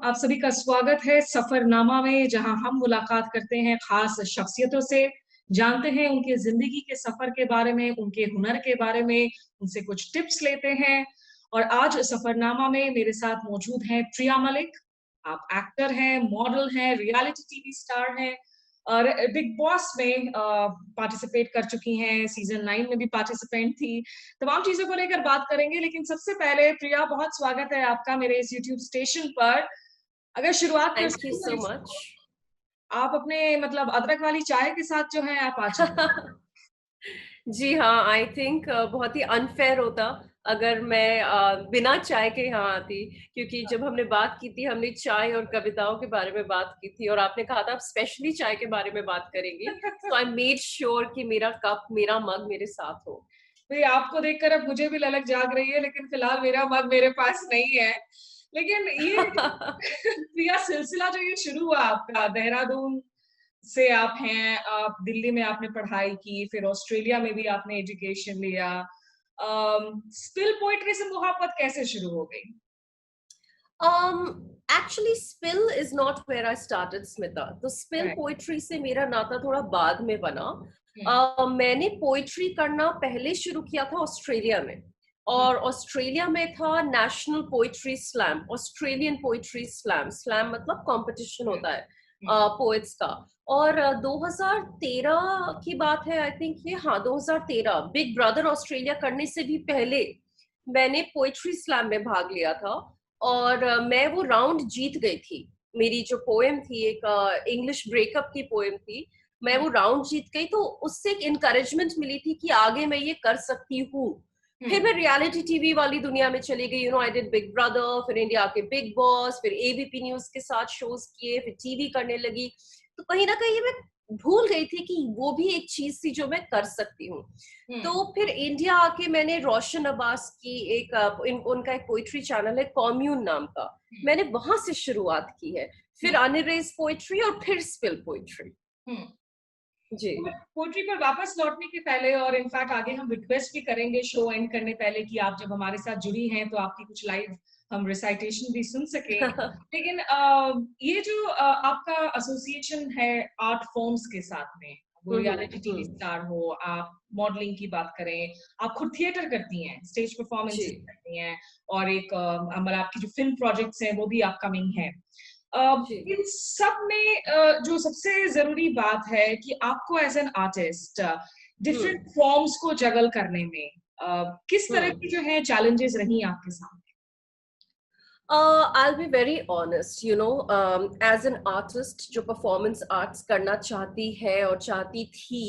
आप सभी का स्वागत है सफरनामा में, जहां हम मुलाकात करते हैं खास शख्सियतों से, जानते हैं उनके ज़िंदगी के सफ़र के बारे में, उनके हुनर के बारे में, उनसे कुछ टिप्स लेते हैं। और आज सफरनामा में मेरे साथ मौजूद हैं प्रिया मलिक। आप एक्टर हैं, मॉडल हैं, रियलिटी टीवी स्टार हैं और बिग बॉस में पार्टिसिपेट कर चुकी हैं, सीज़न 9 में भी पार्टिसिपेंट थी। तमाम चीज़ों को लेकर बात करेंगे, लेकिन सबसे पहले प्रिया, बहुत स्वागत है आपका मेरे इस यूट्यूब स्टेशन पर। अगर शुरुआत कर थैंक यू सकूँ सो मैं मच। आप अपने मतलब अदरक वाली चाय के साथ जो है आप आज जी हाँ, आई थिंक बहुत ही अनफ़ेयर होता अगर मैं बिना चाय के यहाँ आती, क्योंकि जब हमने बात की थी, हमने चाय और कविताओं के बारे में बात की थी और आपने कहा था आप स्पेशली चाय के बारे में बात करेंगी। सो आई मेड श्योर कि मेरा कप, मेरा मग मेरे साथ हो। भई आपको देखकर अब मुझे भी ललक जाग रही है, लेकिन फिलहाल मेरा मग मेरे पास नहीं है। लेकिन ये प्रिया सिलसिला जो ये शुरू हुआ आपका देहरादून से आप हैं, आप दिल्ली में आपने पढ़ाई की, फिर ऑस्ट्रेलिया में भी आपने एजुकेशन लिया। स्पिल पोएट्री से मोहब्बत कैसे शुरू हो गई? Actually spill is not where I started Smita. तो स्पिल राइट। पोएट्री से मेरा नाता थोड़ा बाद में बना। हुँ, मैंने पोएट्री करना पहले शुरू किया था ऑस्ट्रेलिया में हुँ, और ऑस्ट्रेलिया में था national poetry slam, Australian poetry slam. Slam मतलब कॉम्पिटिशन हुँ, होता है हुँ, पोएट्स का। और 2013 की बात है, आई थिंक ये, हाँ 2013 बिग ब्रदर ऑस्ट्रेलिया करने से भी पहले मैंने पोएट्री स्लैम में भाग लिया था और मैं वो राउंड जीत गई थी। मेरी जो पोएम थी, एक इंग्लिश ब्रेकअप की पोएम थी, मैं हुँ, वो राउंड जीत गई, तो उससे एक एनकरेजमेंट मिली थी कि आगे मैं ये कर सकती हूँ। हुँ, फिर मैं रियलिटी टीवी वाली दुनिया में चली गई, आई डिड बिग ब्रदर, फिर इंडिया के बिग बॉस, फिर एबीपी न्यूज़ के साथ शोज़ किए, फिर टीवी करने लगी। तो कहीं न कहीं ये मैं भूल गई थी कि वो भी एक चीज़ थी जो मैं कर सकती हूँ। हुँ, तो फिर इंडिया आके मैंने रोशन अब्बास की एक उनका एक पोएट्री चैनल है कॉम्यून नाम का, मैंने वहां से शुरुआत की है। फिर हुँ, अनरेज पोएट्री और फिर स्पिल पोएट्री। हुँ। जी। पोएट्री पर वापस लौटने के पहले और इनफैक्ट आगे हम रिक्वेस्ट भी करेंगे शो एंड करने पहले कि आप जब हमारे साथ जुड़ी हैं तो आपकी कुछ लाइव हम रिसाइटेशन भी सुन सकें। लेकिन ये जो आपका एसोसिएशन है आर्ट फॉर्म्स के साथ में, वो रियलिटी टीवी हम्म। स्टार हो, आप मॉडलिंग की बात करें, आप खुद थिएटर करती हैं, स्टेज जी। परफॉर्मेंसेस करती हैं और एक मतलब आपकी जो फ़िल्म प्रोजेक्ट्स हैं वो भी अपकमिंग हैं। जी। इन सब में जो सबसे ज़रूरी बात है कि आपको as an artist different hmm. Forms को जगल करने में किस तरह हम्म। की जो है चैलेंजेस रही आपके सामने? I'll be very honest, as an artist जो performance arts करना चाहती है और चाहती थी,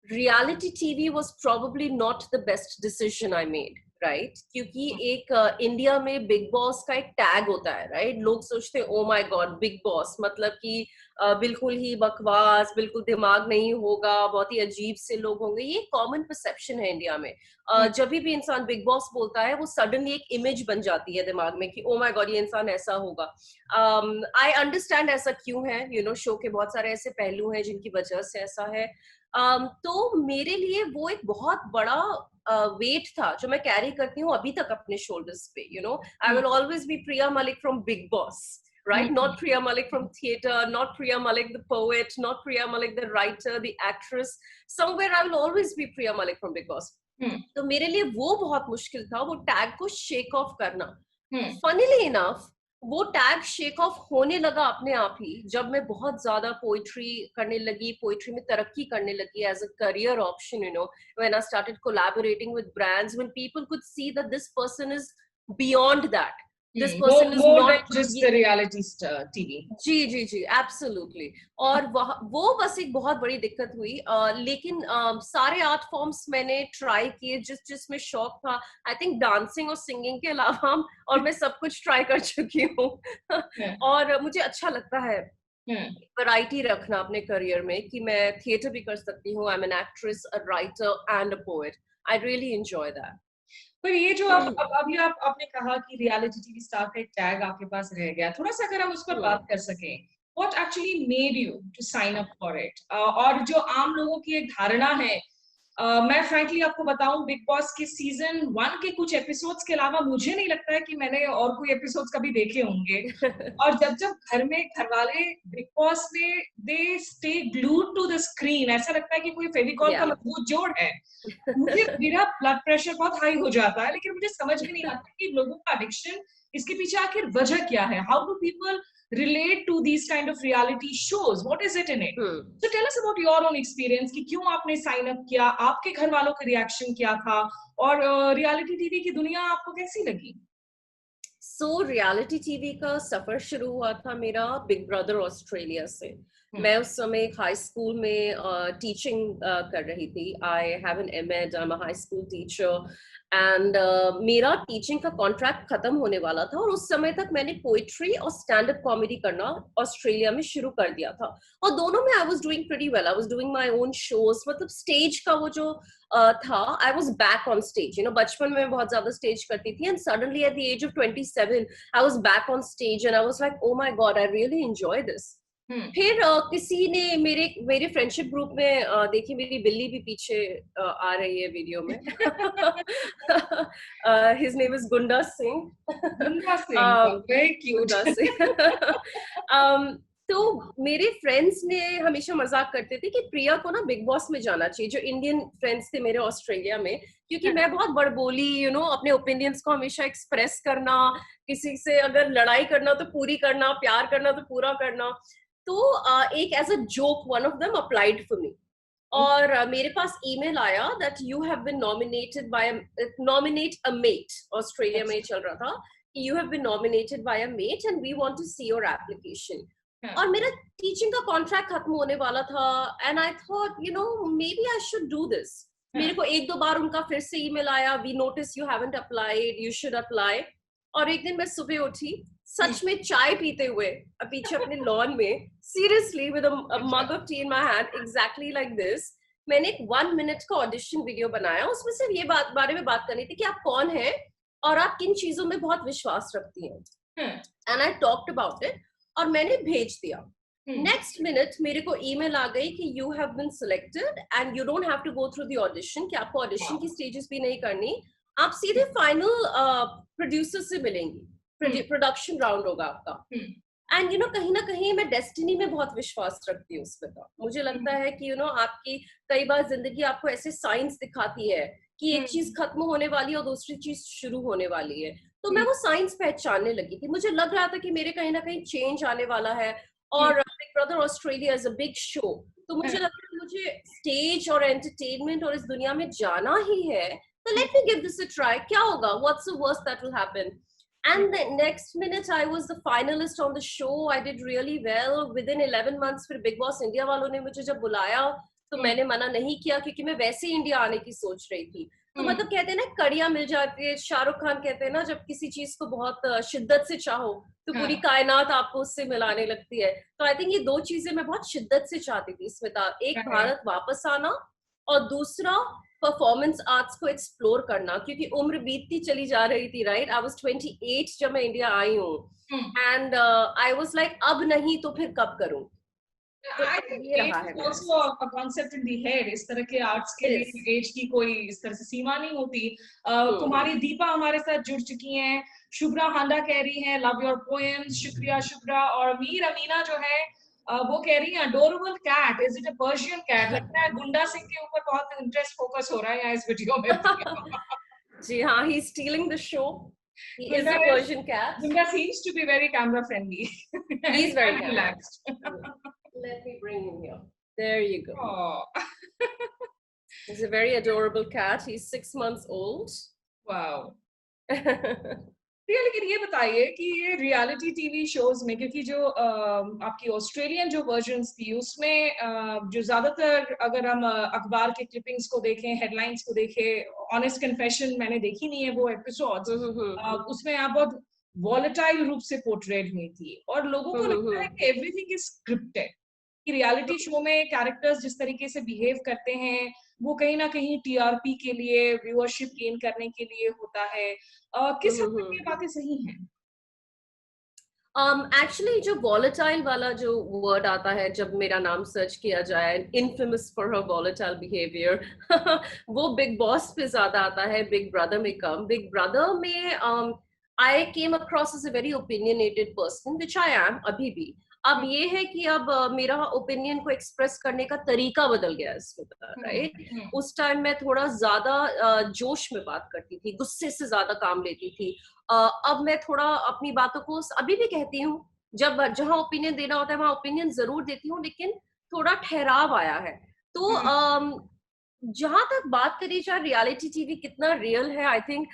reality TV was probably not the best decision I made, right? क्योंकि हुँ, एक इंडिया में बिग बॉस का एक टैग होता है, राइट? लोग सोचते हैं ओ माय गॉड बिग बॉस मतलब कि बिल्कुल ही बकवास, बिल्कुल दिमाग नहीं होगा, बहुत ही अजीब से लोग होंगे। ये कॉमन परसेप्शन है इंडिया में। हुँ, जब भी इंसान बिग बॉस बोलता है, वो सडनली एक इमेज बन जाती है दिमाग में कि ओ माय गॉड ये इंसान ऐसा होगा। आई अंडरस्टैंड ऐसा क्यों है, शो के बहुत सारे ऐसे पहलू हैं जिनकी वजह से ऐसा है। तो मेरे लिए वो एक बहुत बड़ा वेट था जो मैं कैरी करती हूँ अभी तक अपने शोल्डर्स पे। I hmm, will always be Priya Malik from Bigg Boss, hmm, right? Hmm, Not Priya Malik from theater, not Priya Malik the poet, not Priya Malik the writer, the actress. Somewhere I will always be Priya Malik from Big Boss. हुँ, तो मेरे लिए वो बहुत मुश्किल था, वो tag को shake of करना। हुँ, फनीली इनफ वो टैग शेक ऑफ होने लगा अपने आप ही जब मैं बहुत ज्यादा पोइट्री करने लगी, पोइट्री में तरक्की करने लगी as a career option. When I started collaborating with brands, when people could see that this person is beyond that, hmm, this more person is more than not. Just the reality TV. जी, जी, जी, absolutely. और वो बस एक बहुत बड़ी दिक्कत हुई। लेकिन सारे आर्ट फॉर्म्स मैंने ट्राई किए जिसमें शौक था। आई थिंक डांसिंग और सिंगिंग के अलावा और मैं सब कुछ ट्राई कर चुकी हूँ। हुँ, और मुझे अच्छा लगता है हुँ, वैरायटी रखना अपने करियर में कि मैं थिएटर भी कर सकती हूँ। I am an actress, a writer and a poet. I really enjoy that. पर ये जो आप अब अभी आप आपने कहा कि रियलिटी टीवी स्टार का एक टैग आपके पास रह गया, थोड़ा-सा अगर हम उस पर हुँ, बात कर सकें, what actually made you to sign up for it? और जो आम लोगों की एक धारणा है मैं फ्रैंकली आपको बताऊं, बिग बॉस के सीजन 1 के कुछ एपिसोड्स के अलावा मुझे नहीं लगता है कि मैंने और कोई एपिसोड्स कभी देखे होंगे। और जब जब घर में घरवाले बिग बॉस में they stay glued to the screen, ऐसा लगता है कि कोई फेविकॉल का या मजबूत जोड़ है। मुझे मेरा ब्लड प्रेशर बहुत हाई हो जाता है, लेकिन मुझे समझ में नहीं आता कि लोगों का एडिक्शन, इसके पीछे आखिर वजह क्या है? How do people relate to these kind of reality shows? What is it in it? So tell us about your own experience कि क्यों आपने साइन अप किया, आपके घर वालों का रिएक्शन क्या था, और रियलिटी टीवी की दुनिया आपको कैसी लगी? सो रियलिटी टीवी का सफर शुरू हुआ था मेरा बिग ब्रदर ऑस्ट्रेलिया से। हम्म, मैं उस समय एक हाई स्कूल में टीचिंग कर रही थी। I have an MEd, I am a high school teacher and मेरा टीचिंग का कॉन्ट्रैक्ट खत्म होने वाला था और उस समय तक मैंने पोइट्री और स्टैंड अप कॉमेडी करना ऑस्ट्रेलिया में शुरू कर दिया था। और दोनों में I was doing pretty well. I was doing my own shows, मतलब स्टेज का वो जो था, I was back on stage. बचपन में बहुत ज्यादा स्टेज करती थी and suddenly at the age of 27 I was back on stage and I was like oh my God, I really enjoy this. हम्म, फिर किसी ने मेरे फ्रेंडशिप ग्रुप में देखी, मेरी बिल्ली भी पीछे आ रही है वीडियो में। हिज नेम इज गुंडा सिंह। गुंडा सिंह, वेरी क्यूट। गुंडा सिंह। तो मेरे फ्रेंड्स ने हमेशा मजाक करते थे कि प्रिया को ना बिग बॉस में जाना चाहिए, जो इंडियन फ्रेंड्स थे मेरे ऑस्ट्रेलिया में, क्योंकि मैं बहुत बड़बोली, अपने ओपिनियंस को हमेशा एक्सप्रेस करना, किसी से अगर लड़ाई करना तो पूरी करना, प्यार करना तो पूरा करना। तो एक as a joke one of them applied for me, और मेरे पास ईमेल आया that you have been nominated by nominate a mate. Australia में चल रहा था कि you have been nominated by a mate and we want to see your application. और मेरा टीचिंग का कॉन्ट्रैक्ट खत्म होने वाला था and I thought maybe I should do this. मेरे को एक दो बार उनका फिर से ईमेल आया, we notice you haven't applied, you should apply. और एक दिन मैं सुबह उठी, सच में चाय पीते हुए पीछे अपने लॉन में, seriously with a mug of T in my hand, exactly like this, मैंने एक 1 मिनट का ऑडिशन वीडियो बनाया। उसमें सिर्फ ये बारे में बात करनी थी कि आप कौन है और आप किन चीजों में बहुत विश्वास रखती हैं। And I talked about it और मैंने भेज दिया। नेक्स्ट मिनट मेरे को ईमेल आ गई कि you have been selected and you don't have to go through the audition, कि आपको ऑडिशन की स्टेजेस भी नहीं करनी, आप सीधे फाइनल प्रोड्यूसर से मिलेंगी, प्रोडक्शन राउंड होगा आपका। एंड कहीं ना कहीं मैं डेस्टिनी में बहुत विश्वास रखती हूँ उसमें। तो मुझे लगता है कि आपकी कई बार जिंदगी आपको ऐसे साइंस दिखाती है कि एक चीज खत्म होने वाली है और दूसरी चीज शुरू होने वाली है। तो मैं वो साइंस पहचानने लगी थी। मुझे लग रहा था कि मेरे कहीं ना कहीं चेंज आने वाला है, और big brother Australia is a big show. तो मुझे लगता है मुझे स्टेज और एंटरटेनमेंट और इस दुनिया में जाना ही है, तो let me give this a try. क्या होगा, what's the worst that will happen. And the next minute I was the finalist on the show. I did really well. Within 11 months फिर बिग बॉस इंडिया वालों ने मुझे जब बुलाया तो मैंने मना नहीं किया, क्योंकि मैं वैसे ही इंडिया आने की सोच रही थी। तो मतलब कहते हैं ना, कड़ियां मिल जाती है। शाहरुख खान कहते हैं ना, जब किसी चीज को बहुत शिद्दत से चाहो तो पूरी कायनात आपको उससे मिलाने लगती है। तो आई थिंक ये दो चीजें मैं बहुत शिद्दत से चाहती थी स्मिता। एक, भारत वापस आना, और दूसरा परफॉर्मेंस आर्ट्स को एक्सप्लोर करना, क्योंकि उम्र बीतती चली जा रही थी। राइट, आई वाज 28 जब मैं इंडिया आई हूँ, एंड आई वाज लाइक अब नहीं तो फिर कब करूं। I think age is also a concept in the head. इस तरह के आर्ट्स के लिए एज की कोई इस तरह से सीमा नहीं होती। कुमारी दीपा हमारे साथ जुड़ चुकी हैं, शुभ्रा हांडा कह रही हैं लव योर पोएम्स, शुक्रिया शुभ्रा। और मीर अमीना जो है वो कह रही है adorable cat, is it a Persian cat? लगता है गुंडा सिंह के ऊपर बहुत इंटरेस्ट फोकस हो रहा है यहाँ इस वीडियो में। जी हाँ, he is stealing the show. He is a Persian cat. Gunda seems to be very camera friendly. He's very relaxed. Let me bring him here. There you go. Oh. He's a very adorable cat. He's 6 months old. Wow. लेकिन ये बताइए कि ये reality TV shows में, क्योंकि जो आपकी Australian जो वर्जन्स थी उसमें जो ज्यादातर, अगर हम अखबार के क्लिपिंग्स को देखें, हेडलाइंस को देखें, ऑनेस्ट कन्फेशन मैंने देखी नहीं है वो एपिसोड, उसमें आप बहुत वॉलेटाइल रूप से पोर्ट्रेट हुई थी और लोगों को लगता है कि एवरीथिंग इज स्क्रिप्टेड, कि रियलिटी शो में कैरेक्टर्स जिस तरीके से बिहेव करते हैं वो कहीं ना कहीं टीआरपी के लिए, व्यूअरशिप गेन करने के लिए होता है। किस हद तक ये बातें सही हैं? एक्चुअली जो वॉलेटाइल वाला जो वर्ड आता है जब मेरा नाम सर्च किया जाए, infamous for her volatile behaviour, वो बिग बॉस पे ज्यादा आता है, बिग ब्रदर में कम। बिग ब्रदर में I came across as a very opinionated person, which I am अभी भी। अब ये है कि अब मेरा ओपिनियन को एक्सप्रेस करने का तरीका बदल गया है इसमें, राइट। उस टाइम मैं थोड़ा ज्यादा जोश में बात करती थी, गुस्से से ज्यादा काम लेती थी। अब मैं थोड़ा अपनी बातों को अभी भी कहती हूँ, जब जहां ओपिनियन देना होता है वहां ओपिनियन जरूर देती हूँ, लेकिन थोड़ा ठहराव आया है। तो जहां तक बात करी जाए रियलिटी टीवी कितना रियल है, I think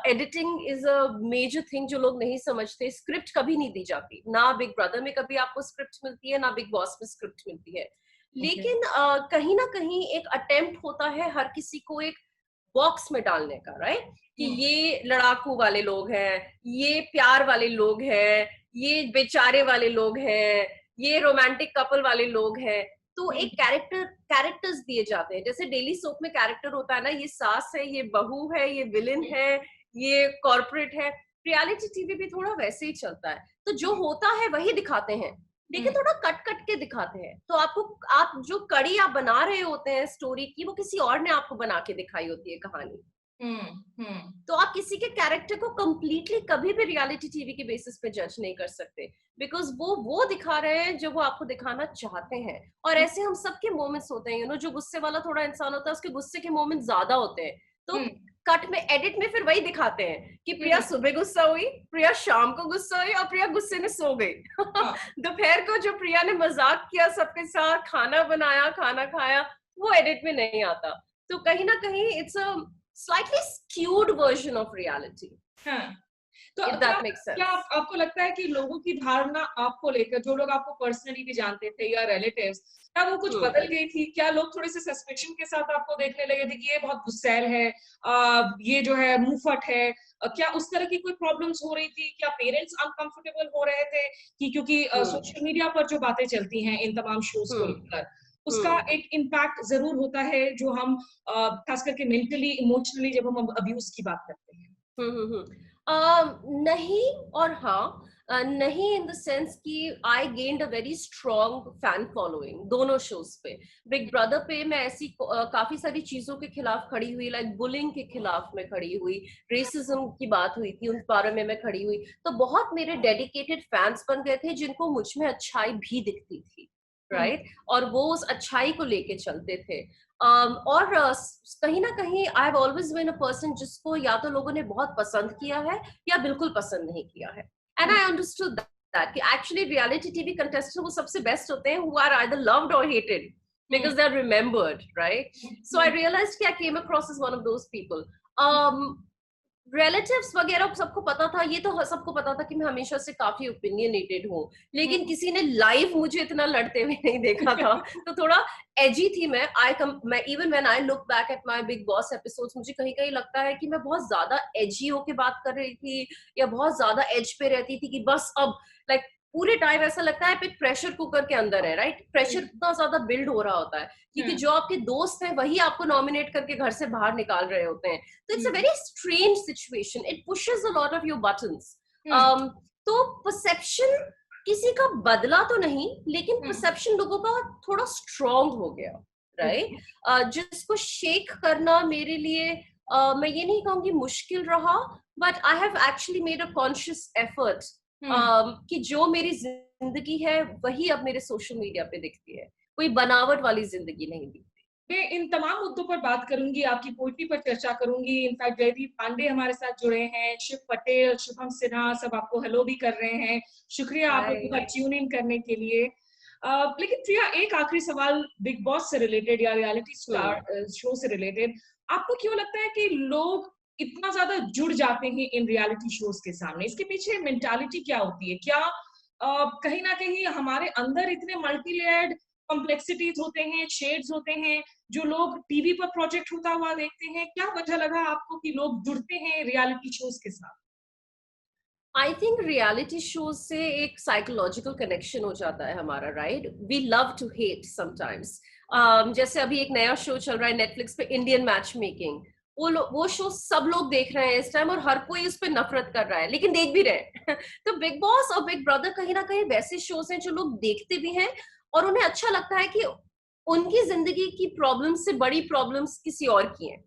editing is a major thing जो लोग नहीं समझते। स्क्रिप्ट कभी नहीं दी जाती, ना बिग ब्रदर में कभी आपको स्क्रिप्ट मिलती है, ना बिग बॉस में स्क्रिप्ट मिलती है। लेकिन कहीं ना कहीं एक अटेम्प्ट होता है हर किसी को एक बॉक्स में डालने का, राइट, कि ये लड़ाकू वाले लोग हैं, ये प्यार वाले लोग हैं, ये बेचारे वाले लोग हैं, ये रोमांटिक कपल वाले लोग हैं। तो एक कैरेक्टर्स दिए जाते हैं, जैसे डेली सोप में कैरेक्टर होता है ना, ये सास है, ये बहू है, ये विलेन है, ये कॉर्पोरेट है। रियलिटी टीवी भी थोड़ा वैसे ही चलता है, तो जो होता है वही दिखाते हैं, लेकिन थोड़ा कट कट के दिखाते हैं। तो आप जो कड़ी आप बना रहे होते हैं स्टोरी की, वो किसी और ने आपको बना के दिखाई होती है कहानी। तो आप किसी के कैरेक्टर को कंप्लीटली कभी भी रियलिटी टीवी के बेसिस पे जज नहीं कर सकते, बिकॉज वो दिखा रहे हैं जो वो आपको दिखाना चाहते हैं। और ऐसे हम सबके मोमेंट्स होते हैं, यू नो, जो गुस्से वाला थोड़ा इंसान होता है उसके गुस्से के मोमेंट्स ज्यादा होते हैं, तो कट में एडिट में फिर वही दिखाते हैं कि प्रिया सुबह गुस्सा हुई, प्रिया शाम को गुस्सा हुई और प्रिया गुस्से में सो गई। दोपहर को जो प्रिया ने मजाक किया सबके साथ, खाना बनाया, खाना खाया, वो एडिट में नहीं आता। तो कहीं ना कहीं it's a slightly skewed version of reality. तो क्या आपको लगता है कि लोगों की धारणा आपको लेकर, जो लोग आपको पर्सनली भी जानते थे या रिलेटिव्स, क्या वो कुछ बदल गई थी? क्या लोग थोड़े से सस्पेशन के साथ आपको देखने लगे थे कि ये बहुत गुस्सैल है, ये जो है मुंहफट है? क्या उस तरह की कोई प्रॉब्लम्स हो रही थी? क्या पेरेंट्स अनकंफर्टेबल हो रहे थे कि क्योंकि सोशल मीडिया पर जो बातें चलती हैं इन तमाम शोज को लेकर, उसका एक इम्पैक्ट जरूर होता है जो हम खास करके मेंटली इमोशनली जब हम अब्यूज की बात करते हैं। नहीं और हाँ। नहीं इन द सेंस कि I gained a very strong fan following दोनों शोज पे। बिग ब्रदर पे मैं ऐसी काफी सारी चीजों के खिलाफ खड़ी हुई, लाइक बुलिंग के खिलाफ मैं खड़ी हुई, रेसिज्म की बात हुई थी उस बारे में मैं खड़ी हुई। तो बहुत मेरे डेडिकेटेड फैंस बन गए थे जिनको मुझ में अच्छाई भी दिखती थी, राइट, और वो उस अच्छाई को लेके चलते थे। और कहीं ना कहीं I have always been a person जिसको या तो लोगों ने बहुत पसंद किया है या बिल्कुल पसंद नहीं किया है। एंड आई अंडरस्टूड दैट कि एक्चुअली रियलिटी टीवी कंटेस्टेंट वो सबसे बेस्ट होते हैं हु आर आइदर लव्ड और hated because they're remembered, right? So I realized that I came across as one of those people. Relatives वगैरह सबको पता था, ये तो सबको पता था कि मैं हमेशा से काफी ओपिनियनेटेड हूँ, लेकिन किसी ने लाइव मुझे इतना लड़ते हुए नहीं देखा था। तो थोड़ा एजी थी मैं even when I look back at my big boss episodes, मुझे कहीं कहीं लगता है कि मैं बहुत ज्यादा एजी होके बात कर रही थी या बहुत ज्यादा एज पे रहती थी कि बस अब लाइक पूरे टाइम ऐसा लगता है एक प्रेशर कुकर के अंदर है, राइट। प्रेशर इतना ज्यादा बिल्ड हो रहा होता है क्योंकि जो आपके दोस्त हैं वही आपको नॉमिनेट करके घर से बाहर निकाल रहे होते हैं। तो it's a very strange situation, it pushes a lot of your buttons. तो परसेप्शन किसी का बदला तो नहीं, लेकिन परसेप्शन लोगों का थोड़ा स्ट्रॉन्ग हो गया, राइट। जिसको शेक करना मेरे लिए मैं ये नहीं कहूंगी मुश्किल रहा, but I have actually made a conscious effort कि जो मेरी जिंदगी है वही अब मेरे सोशल मीडिया पे दिखती है, कोई बनावट वाली जिंदगी नहीं दिखती। मैं इन तमाम मुद्दों पर बात करूंगी, आपकी पोइट्री पर चर्चा करूंगी। इनफैक्ट जयदीप पांडे हमारे साथ जुड़े हैं, शिव पटेल, शुभम सिन्हा, सब आपको हेलो भी कर रहे हैं। शुक्रिया आप लोगों का ट्यून इन करने के लिए। लेकिन प्रिया, एक आखिरी सवाल बिग बॉस से रिलेटेड या रियलिटी स्टार शो से रिलेटेड, आपको क्यों लगता है कि लोग इतना ज्यादा जुड़ जाते हैं इन रियलिटी शोज के सामने? इसके पीछे मेंटालिटी क्या होती है? क्या कहीं ना कहीं हमारे अंदर इतने मल्टी लेयर्ड कॉम्प्लेक्सिटीज होते हैं, शेड्स होते हैं, जो लोग टीवी पर प्रोजेक्ट होता हुआ देखते हैं? क्या वजह लगा आपको कि लोग जुड़ते हैं रियलिटी शोज के साथ? आई थिंक रियलिटी शोज से एक साइकोलॉजिकल कनेक्शन हो जाता है हमारा, right. We love to hate sometimes. जैसे अभी एक नया शो चल रहा है नेटफ्लिक्स पे, इंडियन मैच मेकिंग। वो शो सब लोग देख रहे हैं इस टाइम, और हर कोई उस पर नफरत कर रहा है, लेकिन देख भी रहे हैं। तो बिग बॉस और बिग ब्रदर कहीं ना कहीं वैसे शोज हैं जो लोग देखते भी हैं, और उन्हें अच्छा लगता है कि उनकी जिंदगी की प्रॉब्लम्स से बड़ी प्रॉब्लम्स किसी और की हैं,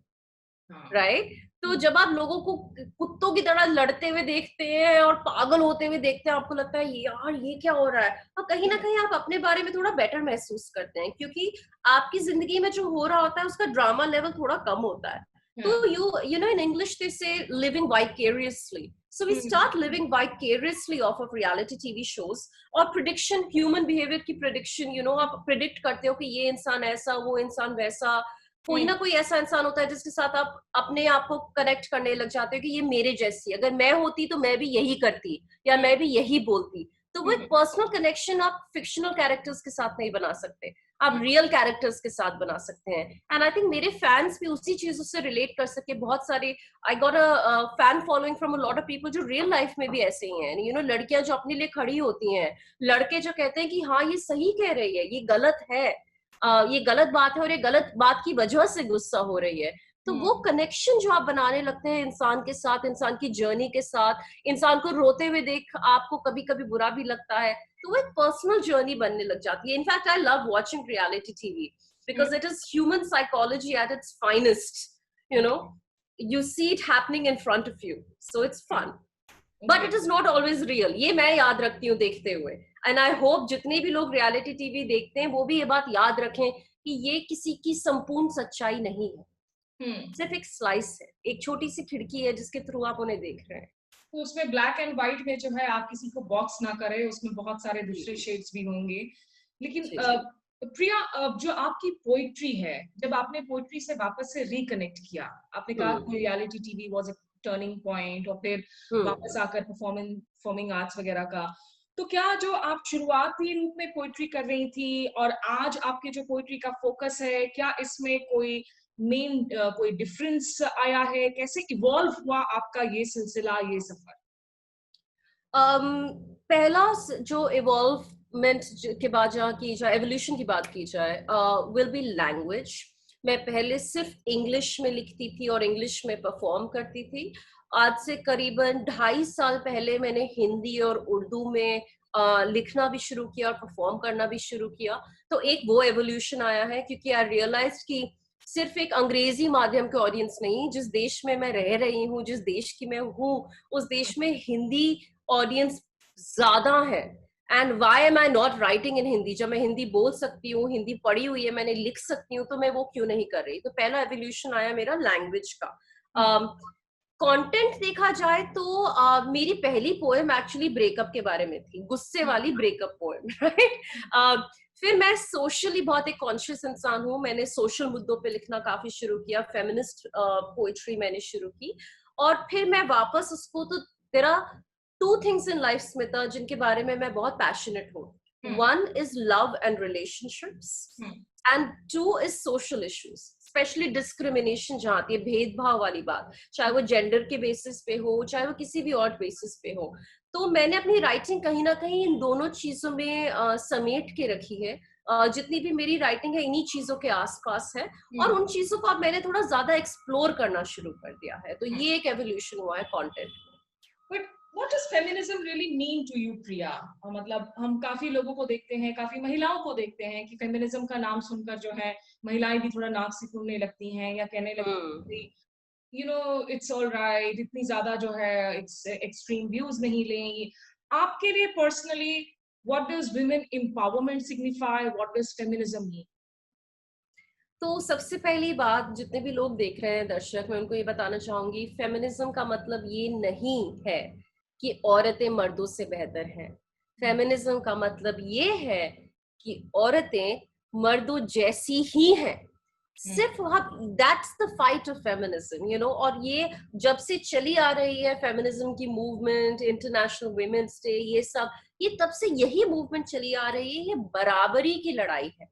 हाँ। राइट? तो जब आप लोगों को कुत्तों की तरह लड़ते हुए देखते हैं और पागल होते हुए देखते हैं, आपको लगता है यार ये क्या हो रहा है, और कहीं ना कहीं आप अपने बारे में थोड़ा बेटर महसूस करते हैं, क्योंकि आपकी जिंदगी में जो हो रहा होता है उसका ड्रामा लेवल थोड़ा कम होता है। तो हाँ। you know in English they say living vicariously, so we start living vicariously off of reality TV shows, और prediction, human behavior की prediction, you know, आप predict करते हो कि ये इंसान ऐसा, वो इंसान वैसा, कोई ना कोई ऐसा इंसान होता है जिसके साथ आप अपने आप को कनेक्ट करने लग जाते हो कि ये मेरे जैसी, अगर मैं होती तो मैं भी यही करती या मैं भी यही बोलती। तो वो एक पर्सनल कनेक्शन आप फिक्शनल कैरेक्टर्स के साथ नहीं बना सकते, आप रियल कैरेक्टर्स के साथ बना सकते हैं। एंड आई थिंक मेरे फैंस भी उसी चीजों से रिलेट कर सके, बहुत सारे, I got a fan following from a lot of people जो रियल लाइफ में भी ऐसे ही हैं, यू नो, लड़कियां जो अपने लिए खड़ी होती हैं, लड़के जो कहते हैं कि हाँ ये सही कह रही है, ये गलत है, ये गलत बात है, और ये गलत बात की वजह से गुस्सा हो रही है। तो वो कनेक्शन जो आप बनाने लगते हैं इंसान के साथ, इंसान की जर्नी के साथ, इंसान को रोते हुए देख आपको कभी कभी बुरा भी लगता है, तो वो एक पर्सनल जर्नी बनने लग जाती है। In fact I love watching reality TV because it is human psychology at its finest, you know, you see it happening in front of you, so it's fun, but it is not always real, ये मैं याद रखती हूँ देखते हुए। And I hope जितने भी लोग रियलिटी टीवी देखते हैं वो भी ये बात याद रखें कि ये किसी की संपूर्ण सच्चाई नहीं है, सिर्फ एक स्लाइस है, एक छोटी सी खिड़की है जिसके थ्रू आप उन्हें देख रहे हैं। तो उसमें ब्लैक एंड व्हाइट में जो है आप किसी को बॉक्स ना करें, उसमें बहुत सारे दूसरे शेड्स भी होंगे। लेकिन प्रिया, जो आपकी पोइट्री है, जब आपने पोइट्री से वापस से रिकनेक्ट किया, आपने कहा कि reality TV was a turning point, और फिर वापस आकर परफॉर्मिंग आर्ट्स वगैरह का, तो क्या जो आप शुरुआती रूप में पोइट्री कर रही थी और आज आपके जो पोइट्री का फोकस है, क्या इसमें कोई मेन कोई डिफरेंस आया है? कैसे इवॉल्व हुआ आपका ये सिलसिला, ये सफर? पहला जो इवॉल्वमेंट के बाद जहाँ की जाए, एवोल्यूशन की बात की जाए, विल बी लैंग्वेज। मैं पहले सिर्फ इंग्लिश में लिखती थी और इंग्लिश में परफॉर्म करती थी। आज से करीबन 2.5 साल पहले मैंने हिंदी और उर्दू में लिखना भी शुरू किया और परफॉर्म करना भी शुरू किया। तो एक वो एवोल्यूशन आया है, क्योंकि आई रियलाइज कि सिर्फ एक अंग्रेजी माध्यम के ऑडियंस नहीं, जिस देश में मैं रह रही हूँ, जिस देश की मैं हूँ, उस देश में हिंदी ऑडियंस ज्यादा है। And why am I not writing in Hindi? जब मैं हिंदी बोल सकती हूँ, हिंदी पढ़ी हुई है, मैंने लिख सकती हूँ, तो मैं वो क्यों नहीं कर रही? तो पहला एवोल्यूशन आया मेरा लैंग्वेज का। कंटेंट देखा जाए तो मेरी पहली पोएम एक्चुअली ब्रेकअप के बारे में थी, गुस्से वाली ब्रेकअप पोएम, राइट? फिर मैं सोशली बहुत एक कॉन्शियस इंसान हूँ, मैंने सोशल मुद्दों पे लिखना काफी शुरू किया, फेमिनिस्ट पोएट्री मैंने शुरू की, और फिर मैं वापस उसको, तो there are 2 things in life Smita जिनके बारे में मैं बहुत पैशनेट हूँ। 1 is love and relationships, and 2 is social issues, specially discrimination जहाँ आती है, भेदभाव वाली बात, चाहे वो जेंडर के बेसिस पे हो, चाहे वो किसी भी और बेसिस पे हो। तो मैंने अपनी राइटिंग कहीं ना कहीं इन दोनों चीजों में समेट के रखी है। जितनी भी मेरी राइटिंग है इन्हीं चीजों के आसपास है, और उन चीजों को अब मैंने थोड़ा ज्यादा एक्सप्लोर करना शुरू कर दिया है। तो ये एक एवोल्यूशन हुआ है कंटेंट में। But what does feminism really mean to you, Priya? मतलब हम काफी लोगों को देखते हैं, काफी महिलाओं को देखते हैं कि फेमिनिज्म का नाम सुनकर जो है महिलाएं भी थोड़ा नाक सिकुड़ने लगती हैं या कहने लगती हैं, you know, it's all right, इतनी ज्यादा जो है एक्सट्रीम व्यूज नहीं लें। आपके लिए personally what does women empowerment signify, what does feminism mean? तो सबसे पहली बात, जितने भी लोग देख रहे हैं दर्शक, मैं उनको ये बताना चाहूंगी, फेमिनिज्म का मतलब ये नहीं है कि औरतें मर्दों से बेहतर हैं। फेमिनिज्म का मतलब ये है कि औरतें मर्दों जैसी ही हैं, सिर्फ that's the fight of feminism, you know. और ये जब से चली आ रही है फेमिनिज्म की मूवमेंट, इंटरनेशनल वुमेन्स डे, ये सब, ये तब से यही मूवमेंट चली आ रही है। ये बराबरी की लड़ाई है,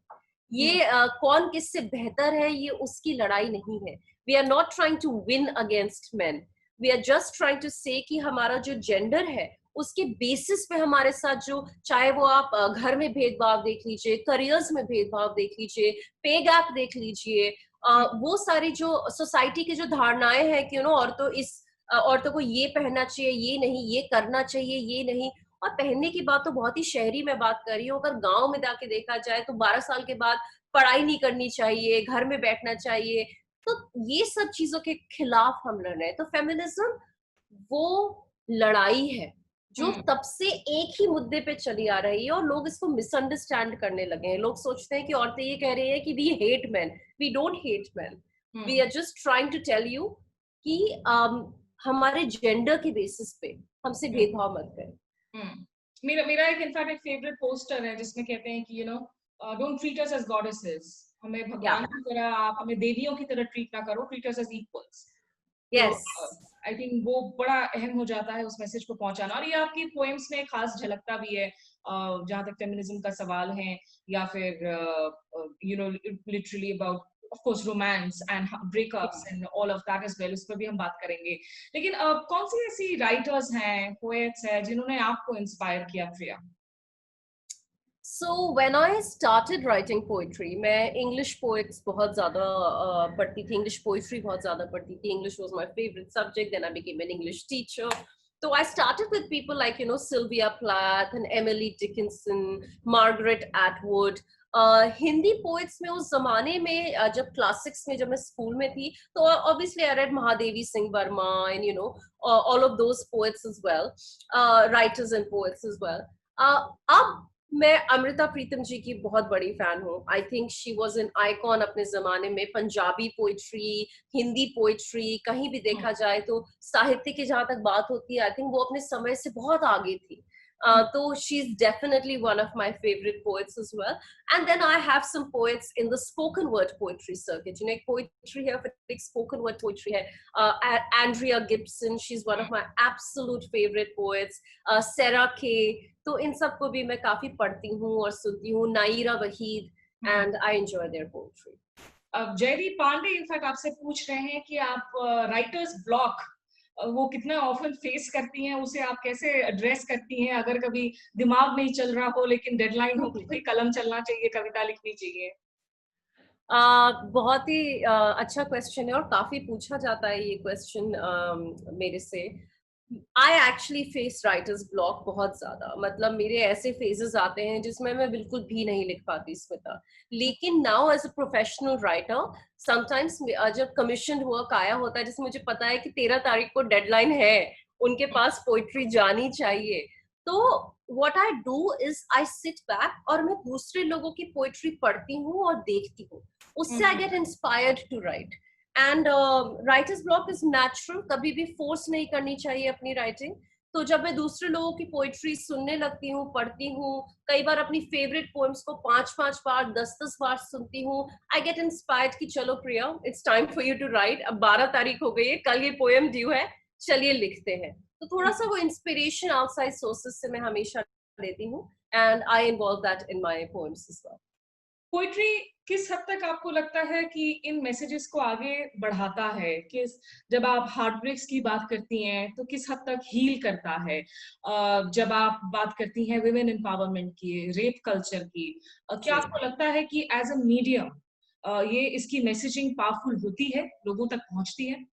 ये कौन किससे बेहतर है, ये उसकी लड़ाई नहीं है। We are not trying to win against men, we are just trying to say कि हमारा जो जेंडर है उसके बेसिस पे हमारे साथ जो, चाहे वो आप घर में भेदभाव देख लीजिए, करियर्स में भेदभाव देख लीजिए, पे गैप देख लीजिए, वो सारी जो सोसाइटी की जो धारणाएं हैं कि औरतों को ये पहनना चाहिए, ये नहीं, ये करना चाहिए, ये नहीं। और पहनने की बात तो बहुत ही शहरी में बात कर रही हूँ, अगर गांव में जाके देखा जाए तो 12 साल के बाद पढ़ाई नहीं करनी चाहिए, घर में बैठना चाहिए। तो ये सब चीजों के खिलाफ हम लड़ रहे हैं। तो फेमिनिज्म वो लड़ाई है जो तब से एक ही मुद्दे पे चली आ रही है, और लोग इसको मिसअंडरस्टैंड करने लगे हैं। लोग सोचते हैं कि औरतें ये कह रही है कि we hate man. We don't hate man, we are just trying to tell you कि हमारे जेंडर के बेसिस पे हमसे भेदभाव मत करें। मेरा एक इनफैक्ट एक फेवरेट पोस्टर है जिसमें कहते हैं कि don't treat us as goddesses, हमें भगवान की तरह, आप हमें देवियों की तरह ट्रीट ना करो, treat us as equals. Yes, I think वो बड़ा अहम हो जाता है उस मैसेज को पहुंचाना, और ये आपकी पोएम्स में खास झलकता भी है जहां तक फेमिनिज्म का सवाल है, या फिर literally about of course romance and breakups and all of that as well, उस पर भी हम बात करेंगे। लेकिन कौन सी ऐसी राइटर्स हैं, पोएट्स हैं जिन्होंने आपको इंस्पायर किया प्रिया? So when I started writing poetry, मैं English poets बहुत ज़्यादा पढ़ती थी, English poetry बहुत ज़्यादा पढ़ती थी। English was my favorite subject. Then I became an English teacher. So I started with people like Sylvia Plath and Emily Dickinson, Margaret Atwood. Hindi poets में उस जमाने में जब क्लासिक्स में जब मैं स्कूल में थी तो obviously I read Mahadevi Singh Verma and all of those poets as well, writers and poets as well. अब मैं अमृता प्रीतम जी की बहुत बड़ी फैन हूँ। I think she was an icon अपने जमाने में। पंजाबी पोइट्री, हिंदी पोइट्री, कहीं भी देखा जाए तो साहित्य की जहां तक बात होती है, आई थिंक वो अपने समय से बहुत आगे थी। So she's definitely one of my favorite poets as well. And then I have some poets in the spoken word poetry circuit. एक poetry है, फिर एक spoken word poetry है. Andrea Gibson, she's one of my absolute favorite poets. Sarah Kay, तो इन सब को भी मैं काफी पढ़ती हूँ और सुनती हूँ. Nayyirah Waheed, and I enjoy their poetry. Jaydeep Pande in fact आपसे पूछ रहे हैं कि आप राइटर्स ब्लॉक वो कितना ऑफन फेस करती हैं, उसे आप कैसे एड्रेस करती हैं अगर कभी दिमाग नहीं चल रहा हो लेकिन डेडलाइन हो, कोई कलम चलना चाहिए, कविता लिखनी चाहिए? बहुत ही अच्छा क्वेश्चन है और काफी पूछा जाता है ये क्वेश्चन मेरे से। I actually face writers block बहुत ज्यादा। मतलब मेरे ऐसे फेजेस आते हैं जिसमें मैं बिल्कुल भी नहीं लिख पाती स्मिता। लेकिन now as a professional writer sometimes जब कमीशन वर्क आया होता है जिसमें मुझे पता है कि 13 तारीख को डेडलाइन है, उनके पास पोइट्री जानी चाहिए, तो what I do is I sit back और मैं दूसरे लोगों की पोइट्री पढ़ती हूँ और देखती हूँ, उससे I get inspired to write. And writer's block is natural, कभी भी फोर्स नहीं करनी चाहिए अपनी राइटिंग। तो जब मैं दूसरे लोगों की पोइट्री सुनने लगती हूँ, पढ़ती हूँ, कई बार अपनी फेवरेट पोएम्स को 5-5 बार 10-10 बार सुनती हूँ, आई गेट इंस्पायर्ड कि चलो Priya, it's time for you to write. अब 12 तारीख हो गई है, कल ये पोएम ड्यू है, चलिए लिखते हैं। तो थोड़ा सा वो इंस्पिरेशन आउटसाइड सोर्सेस से मैं हमेशा लेती हूँ, and I involve that in my poems as well. Poetry किस हद तक आपको लगता है कि इन मैसेजेस को आगे बढ़ाता है? किस, जब आप हार्ट ब्रेक्स की बात करती हैं तो किस हद तक हील करता है? जब आप बात करती हैं वुमेन एम्पावरमेंट की, रेप कल्चर की, क्या आपको लगता है कि एज अ मीडियम ये इसकी मैसेजिंग पावरफुल होती है, लोगों तक पहुंचती है?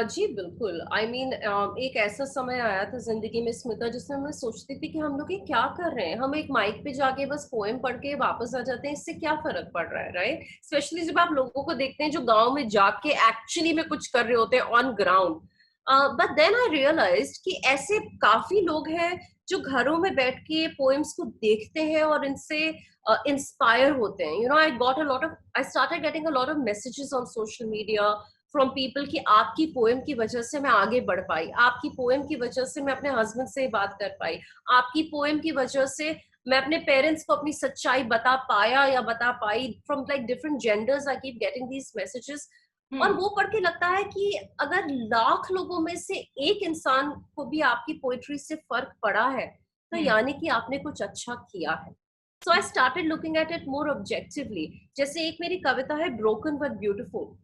जी बिल्कुल। आई मीन एक ऐसा समय आया था जिंदगी में स्मिता जिसमें मैं सोचती थी कि हम लोग ये क्या कर रहे हैं, हम एक माइक पे जाके बस पोएम पढ़ के वापस आ जाते हैं, इससे क्या फर्क पड़ रहा है, राइट? स्पेशली जब आप लोगों को देखते हैं जो गांव में जाके एक्चुअली में कुछ कर रहे होते हैं on ground. But then I realised कि ऐसे काफी लोग हैं जो घरों में बैठ के पोएम्स को देखते हैं और इनसे इंस्पायर होते हैं। I started getting a lot of messages on social media from people कि आपकी पोएम की वजह से मैं आगे बढ़ पाई, आपकी पोएम की वजह से मैं अपने हस्बैंड से बात कर पाई, आपकी पोएम की वजह से मैं अपने पेरेंट्स को अपनी सच्चाई बता पाया या बता पाई। From like different genders I keep getting these messages. और वो पढ़ के लगता है कि अगर लाख लोगों में से एक इंसान को भी आपकी पोएट्री से फर्क पड़ा है तो यानी कि आपने कुछ अच्छा किया है। So I started looking at it more objectively. जैसे एक मेरी कविता है ब्रोकन बट ब्यूटिफुल,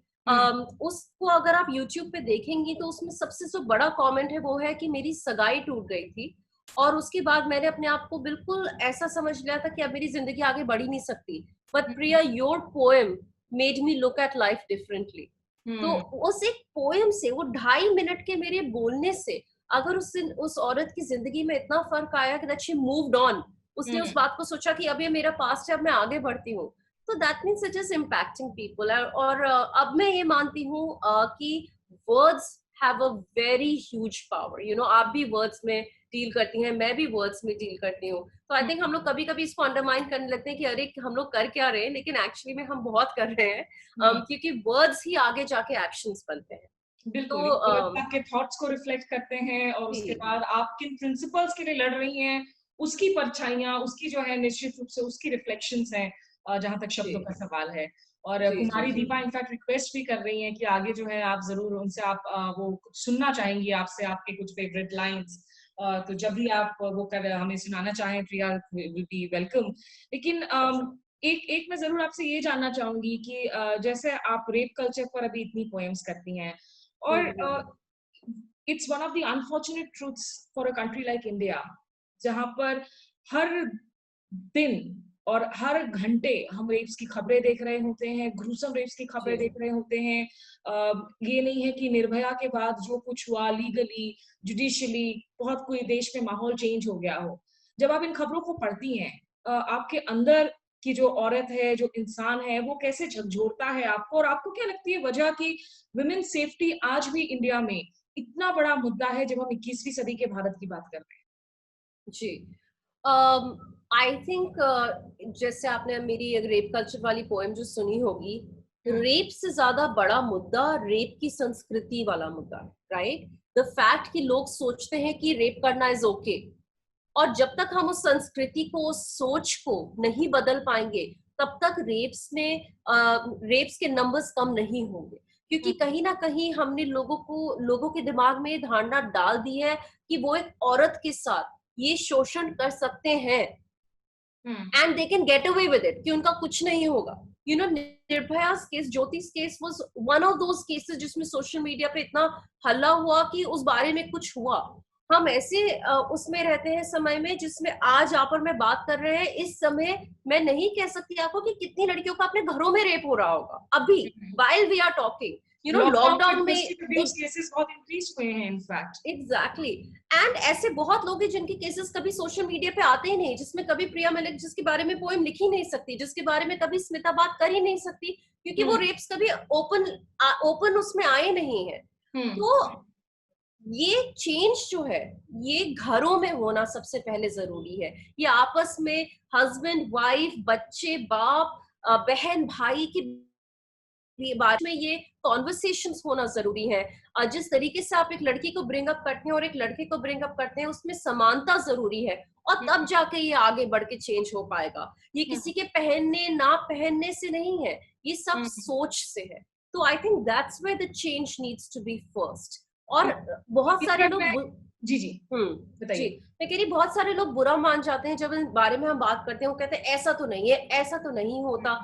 उसको अगर आप YouTube पे देखेंगी तो उसमें सबसे जो बड़ा कमेंट है वो है कि मेरी सगाई टूट गई थी और उसके बाद मैंने अपने आप को बिल्कुल ऐसा समझ लिया था कि अब मेरी जिंदगी आगे बढ़ ही नहीं सकती। But Priya, your poem made me look at life differently. तो हम्म। उस एक पोएम से, वो 2.5 मिनट के मेरे बोलने से, अगर उस औरत की जिंदगी में इतना फर्क आया कि दैट शी मूव्ड ऑन, उसने उस हम्म। बात को सोचा कि अब ये मेरा पास्ट है, अब मैं आगे बढ़ती हूँ, तो that means it is impacting people. और अब मैं ये मानती हूँ कि words have a very huge power. You know, आप भी वर्ड्स में डील करती हैं, मैं भी वर्ड्स में डील करती हूँ। तो आई थिंक हम लोग कभी कभी इसको अंडरमाइन करने लगते हैं कि अरे हम लोग कर क्या रहे हैं, लेकिन एक्चुअली में हम बहुत कर रहे हैं। हम्म। क्योंकि वर्ड्स ही आगे जाके एक्शंस बनते हैं। बिल्कुल, तो ये वर्ड्स आपके थॉट्स को रिफ्लेक्ट करते हैं और उसके जी बाद आप किन प्रिंसिपल्स के लिए लड़ रही हैं, उसकी परछाइयाँ, उसकी जो है निश्चित रूप से उसकी रिफ्लेक्शंस हैं, जहाँ तक जी शब्दों का सवाल है। और जी जी कुमारी जी दीपा इनफैक्ट रिक्वेस्ट भी कर रही हैं कि आगे जो है आप ज़रूर उनसे आप वो कुछ सुनना चाहेंगी आपसे आपके कुछ फेवरेट लाइन्स। तो जब भी आप वो कर हमें सुनाना चाहें प्रिया विल बी वेलकम। लेकिन एक एक मैं ज़रूर आपसे ये जानना चाहूँगी कि जैसे आप रेप कल्चर पर अभी इतनी पोएम्स करती हैं और hmm. It's one of the unfortunate truths for a country like India जहां पर हर दिन और हर घंटे हम रेप्स की खबरें देख रहे होते हैं, ग्रूसम रेप्स की जी खबरें देख रहे होते हैं। ये नहीं है कि निर्भया के बाद जो कुछ हुआ लीगली जुडिशियली बहुत कोई देश में माहौल चेंज हो गया हो। जब आप इन खबरों को पढ़ती हैं आपके अंदर की जो औरत है जो इंसान है वो कैसे झकझोरता है आपको और आपको क्या लगती है वजह की वुमेन सेफ्टी आज भी इंडिया में इतना बड़ा मुद्दा है जब हम 21वीं सदी के भारत की बात कर रहे हैं? जी आई थिंक जैसे आपने मेरी रेप कल्चर वाली पोएम जो सुनी होगी, हम्म। रेप से ज्यादा बड़ा मुद्दा रेप की संस्कृति वाला मुद्दा है, राइट? द फैक्ट कि लोग सोचते हैं कि रेप करना इज ओके, और जब तक हम उस संस्कृति को, उस सोच को नहीं बदल पाएंगे, तब तक रेप्स के नंबर्स कम नहीं होंगे। क्योंकि हम्म। कहीं ना कहीं हमने लोगों के दिमाग में ये धारणा डाल दी है कि वो एक औरत के साथ ये शोषण कर सकते हैं hmm. And they can get away with it, कि उनका कुछ नहीं होगा। You know, Nirbhaya case, Jyotish case was one of those cases जिसमें सोशल मीडिया पे इतना हल्ला हुआ कि उस बारे में कुछ हुआ। हम ऐसे उसमें रहते हैं समय में जिसमें आज आप और मैं बात कर रहे हैं, इस समय मैं नहीं कह सकती आपको कि कितनी लड़कियों का अपने घरों में रेप हो रहा होगा अभी, while we are talking. You know, lockdown में लॉकडाउन में डोमेस्टिक अब्यूज केसेस बहुत इंक्रीज हुए हैं इनफैक्ट। एग्जैक्टली। एंड ऐसे बहुत लोग हैं जिनके केसेस कभी सोशल मीडिया पे आते ही नहीं, जिसमें कभी प्रिया मलिक जिसके बारे में पोएम लिख ही नहीं सकती, जिसके बारे में कभी स्मिता बात कर ही नहीं सकती, क्योंकि वो हम्म। रेप्स कभी ओपन उसमें आए नहीं है। हम्म। तो ये चेंज जो है, ये घरों में होना सबसे पहले जरूरी है। ये आपस में हस्बैंड वाइफ, बच्चे, बाप, बहन भाई की बात में ये कॉन्वर्सेशंस होना जरूरी है। जिस तरीके से आप एक लड़की को ब्रिंग अप करते हैं और एक लड़के को ब्रिंग अप करते हैं, उसमें समानता जरूरी है, और तब जाके ये आगे बढ़ के चेंज हो पाएगा। ये किसी के पहनने ना पहनने से नहीं है, ये सब सोच से है। तो I think that's where the change needs to be first. और बहुत सारे इनफैक्ट मैं लोग जी जी जी, बताइए। मैं कह रही बहुत सारे लोग बुरा मान जाते हैं जब इन बारे में हम बात करते हैं। वो कहते हैं ऐसा तो नहीं है, ऐसा तो नहीं होता।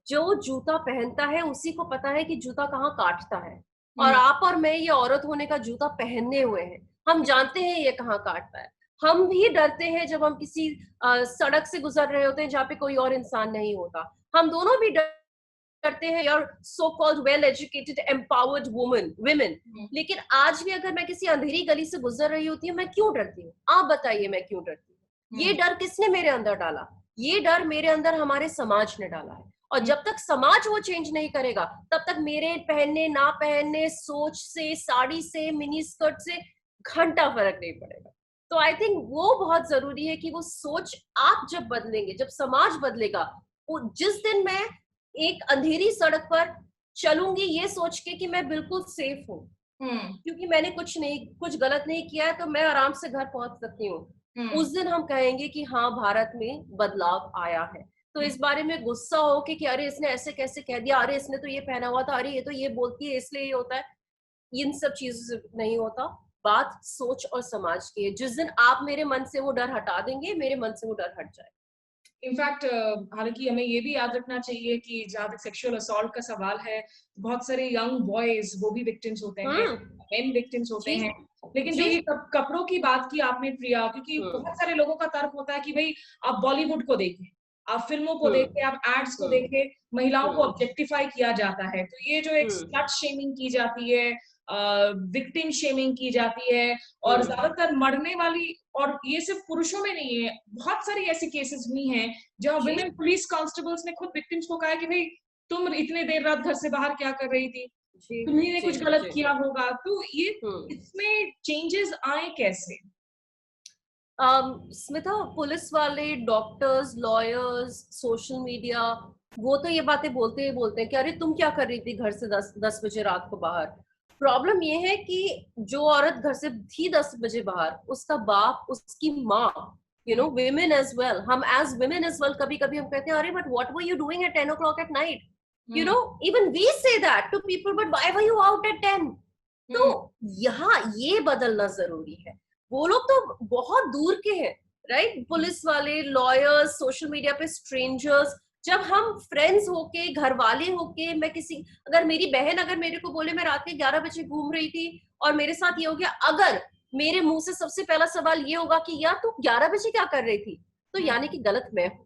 जो जूता पहनता है उसी को पता है कि जूता कहाँ काटता है, और हम्म। आप और मैं ये औरत होने का जूता पहने हुए हैं, हम जानते हैं ये कहाँ काटता है। हम भी डरते हैं जब हम किसी सड़क से गुजर रहे होते हैं जहाँ पे कोई और इंसान नहीं होता। हम दोनों भी करते हैं यार, so called well educated empowered women. लेकिन आज भी अगर मैं किसी अंधेरी गली से गुजर रही होती हूँ, मैं क्यों डरती हूँ? आप बताइए, मैं क्यों डरती हूँ? ये डर किसने मेरे अंदर डाला? ये डर मेरे अंदर हमारे समाज ने डाला है। और जब तक समाज वो चेंज नहीं करेगा, तब तक मेरे पहनने ना पहनने, सोच से, साड़ी से, मिनी स्कर्ट से घंटा फर्क नहीं पड़ेगा। तो आई थिंक वो बहुत जरूरी है कि वो सोच आप जब बदलेंगे, जब समाज बदलेगा, वो जिस दिन मैं एक अंधेरी सड़क पर चलूंगी ये सोच के कि मैं बिल्कुल सेफ हूँ, क्योंकि मैंने कुछ गलत नहीं किया है, तो मैं आराम से घर पहुंच सकती हूँ, उस दिन हम कहेंगे कि हाँ, भारत में बदलाव आया है। तो इस बारे में गुस्सा हो कि अरे इसने ऐसे कैसे कह दिया, अरे इसने तो ये पहना हुआ था, अरे ये तो ये बोलती है इसलिए ये होता है, इन सब चीजों से नहीं होता। बात सोच और समाज की है। जिस दिन आप मेरे मन से वो डर हटा देंगे, मेरे मन से वो डर हट जाएगा। इनफैक्ट हालांकि हमें ये भी याद रखना चाहिए कि जहाँ तक सेक्सुअल असॉल्ट का सवाल है, बहुत सारे यंग बॉयज वो भी विक्टिम्स होते हैं, मेन विक्टिम्स होते जी हैं। लेकिन जो जी। ये कपड़ों की बात की आपने प्रिया, क्योंकि बहुत सारे लोगों का तर्क होता है कि भाई आप बॉलीवुड को देखें, आप फिल्मों को हम्म देखें, आप एड्स को हम्म देखें, महिलाओं को हम्म ऑब्जेक्टिफाई किया जाता है। तो ये जो एक हम्म स्लट शेमिंग की जाती है, विक्टिम शेमिंग की जाती है, और हम्म ज्यादातर मरने वाली, और ये सिर्फ पुरुषों में नहीं है, बहुत सारी ऐसी केसेस हुई हैं जहाँ जी विमेन पुलिस कांस्टेबल्स ने खुद विक्टिम्स को कहा है कि भाई तुम इतने देर रात घर से बाहर क्या कर रही थी, जी तुम्ही ने जी कुछ गलत जी किया होगा। तो ये हम्म इसमें चेंजेस आए कैसे? स्मिता, पुलिस वाले, डॉक्टर्स, लॉयर्स, सोशल मीडिया, वो तो ये बातें बोलते ही बोलते हैं कि अरे तुम क्या कर रही थी घर से 10 बजे रात को बाहर। प्रॉब्लम ये है कि जो औरत घर से थी 10 बजे बाहर, उसका बाप, उसकी माँ, women एज वेल, हम एज women एज वेल कभी कभी हम कहते हैं अरे but what were you doing at 10 o'clock at night, hmm even we say that to people, but why were you out at 10? तो हम्म यहाँ ये बदलना जरूरी है। वो लोग तो बहुत दूर के हैं, राइट? पुलिस वाले, लॉयर्स, सोशल मीडिया पे स्ट्रेंजर्स, जब हम फ्रेंड्स होके, घर वाले होके, मैं किसी, अगर मेरी बहन अगर मेरे को बोले मैं रात के 11 बजे घूम रही थी और मेरे साथ ये हो गया, अगर मेरे मुंह से सबसे पहला सवाल ये होगा कि यार तू 11 बजे क्या कर रही थी, तो हम्म यानी कि गलत मैं हूं।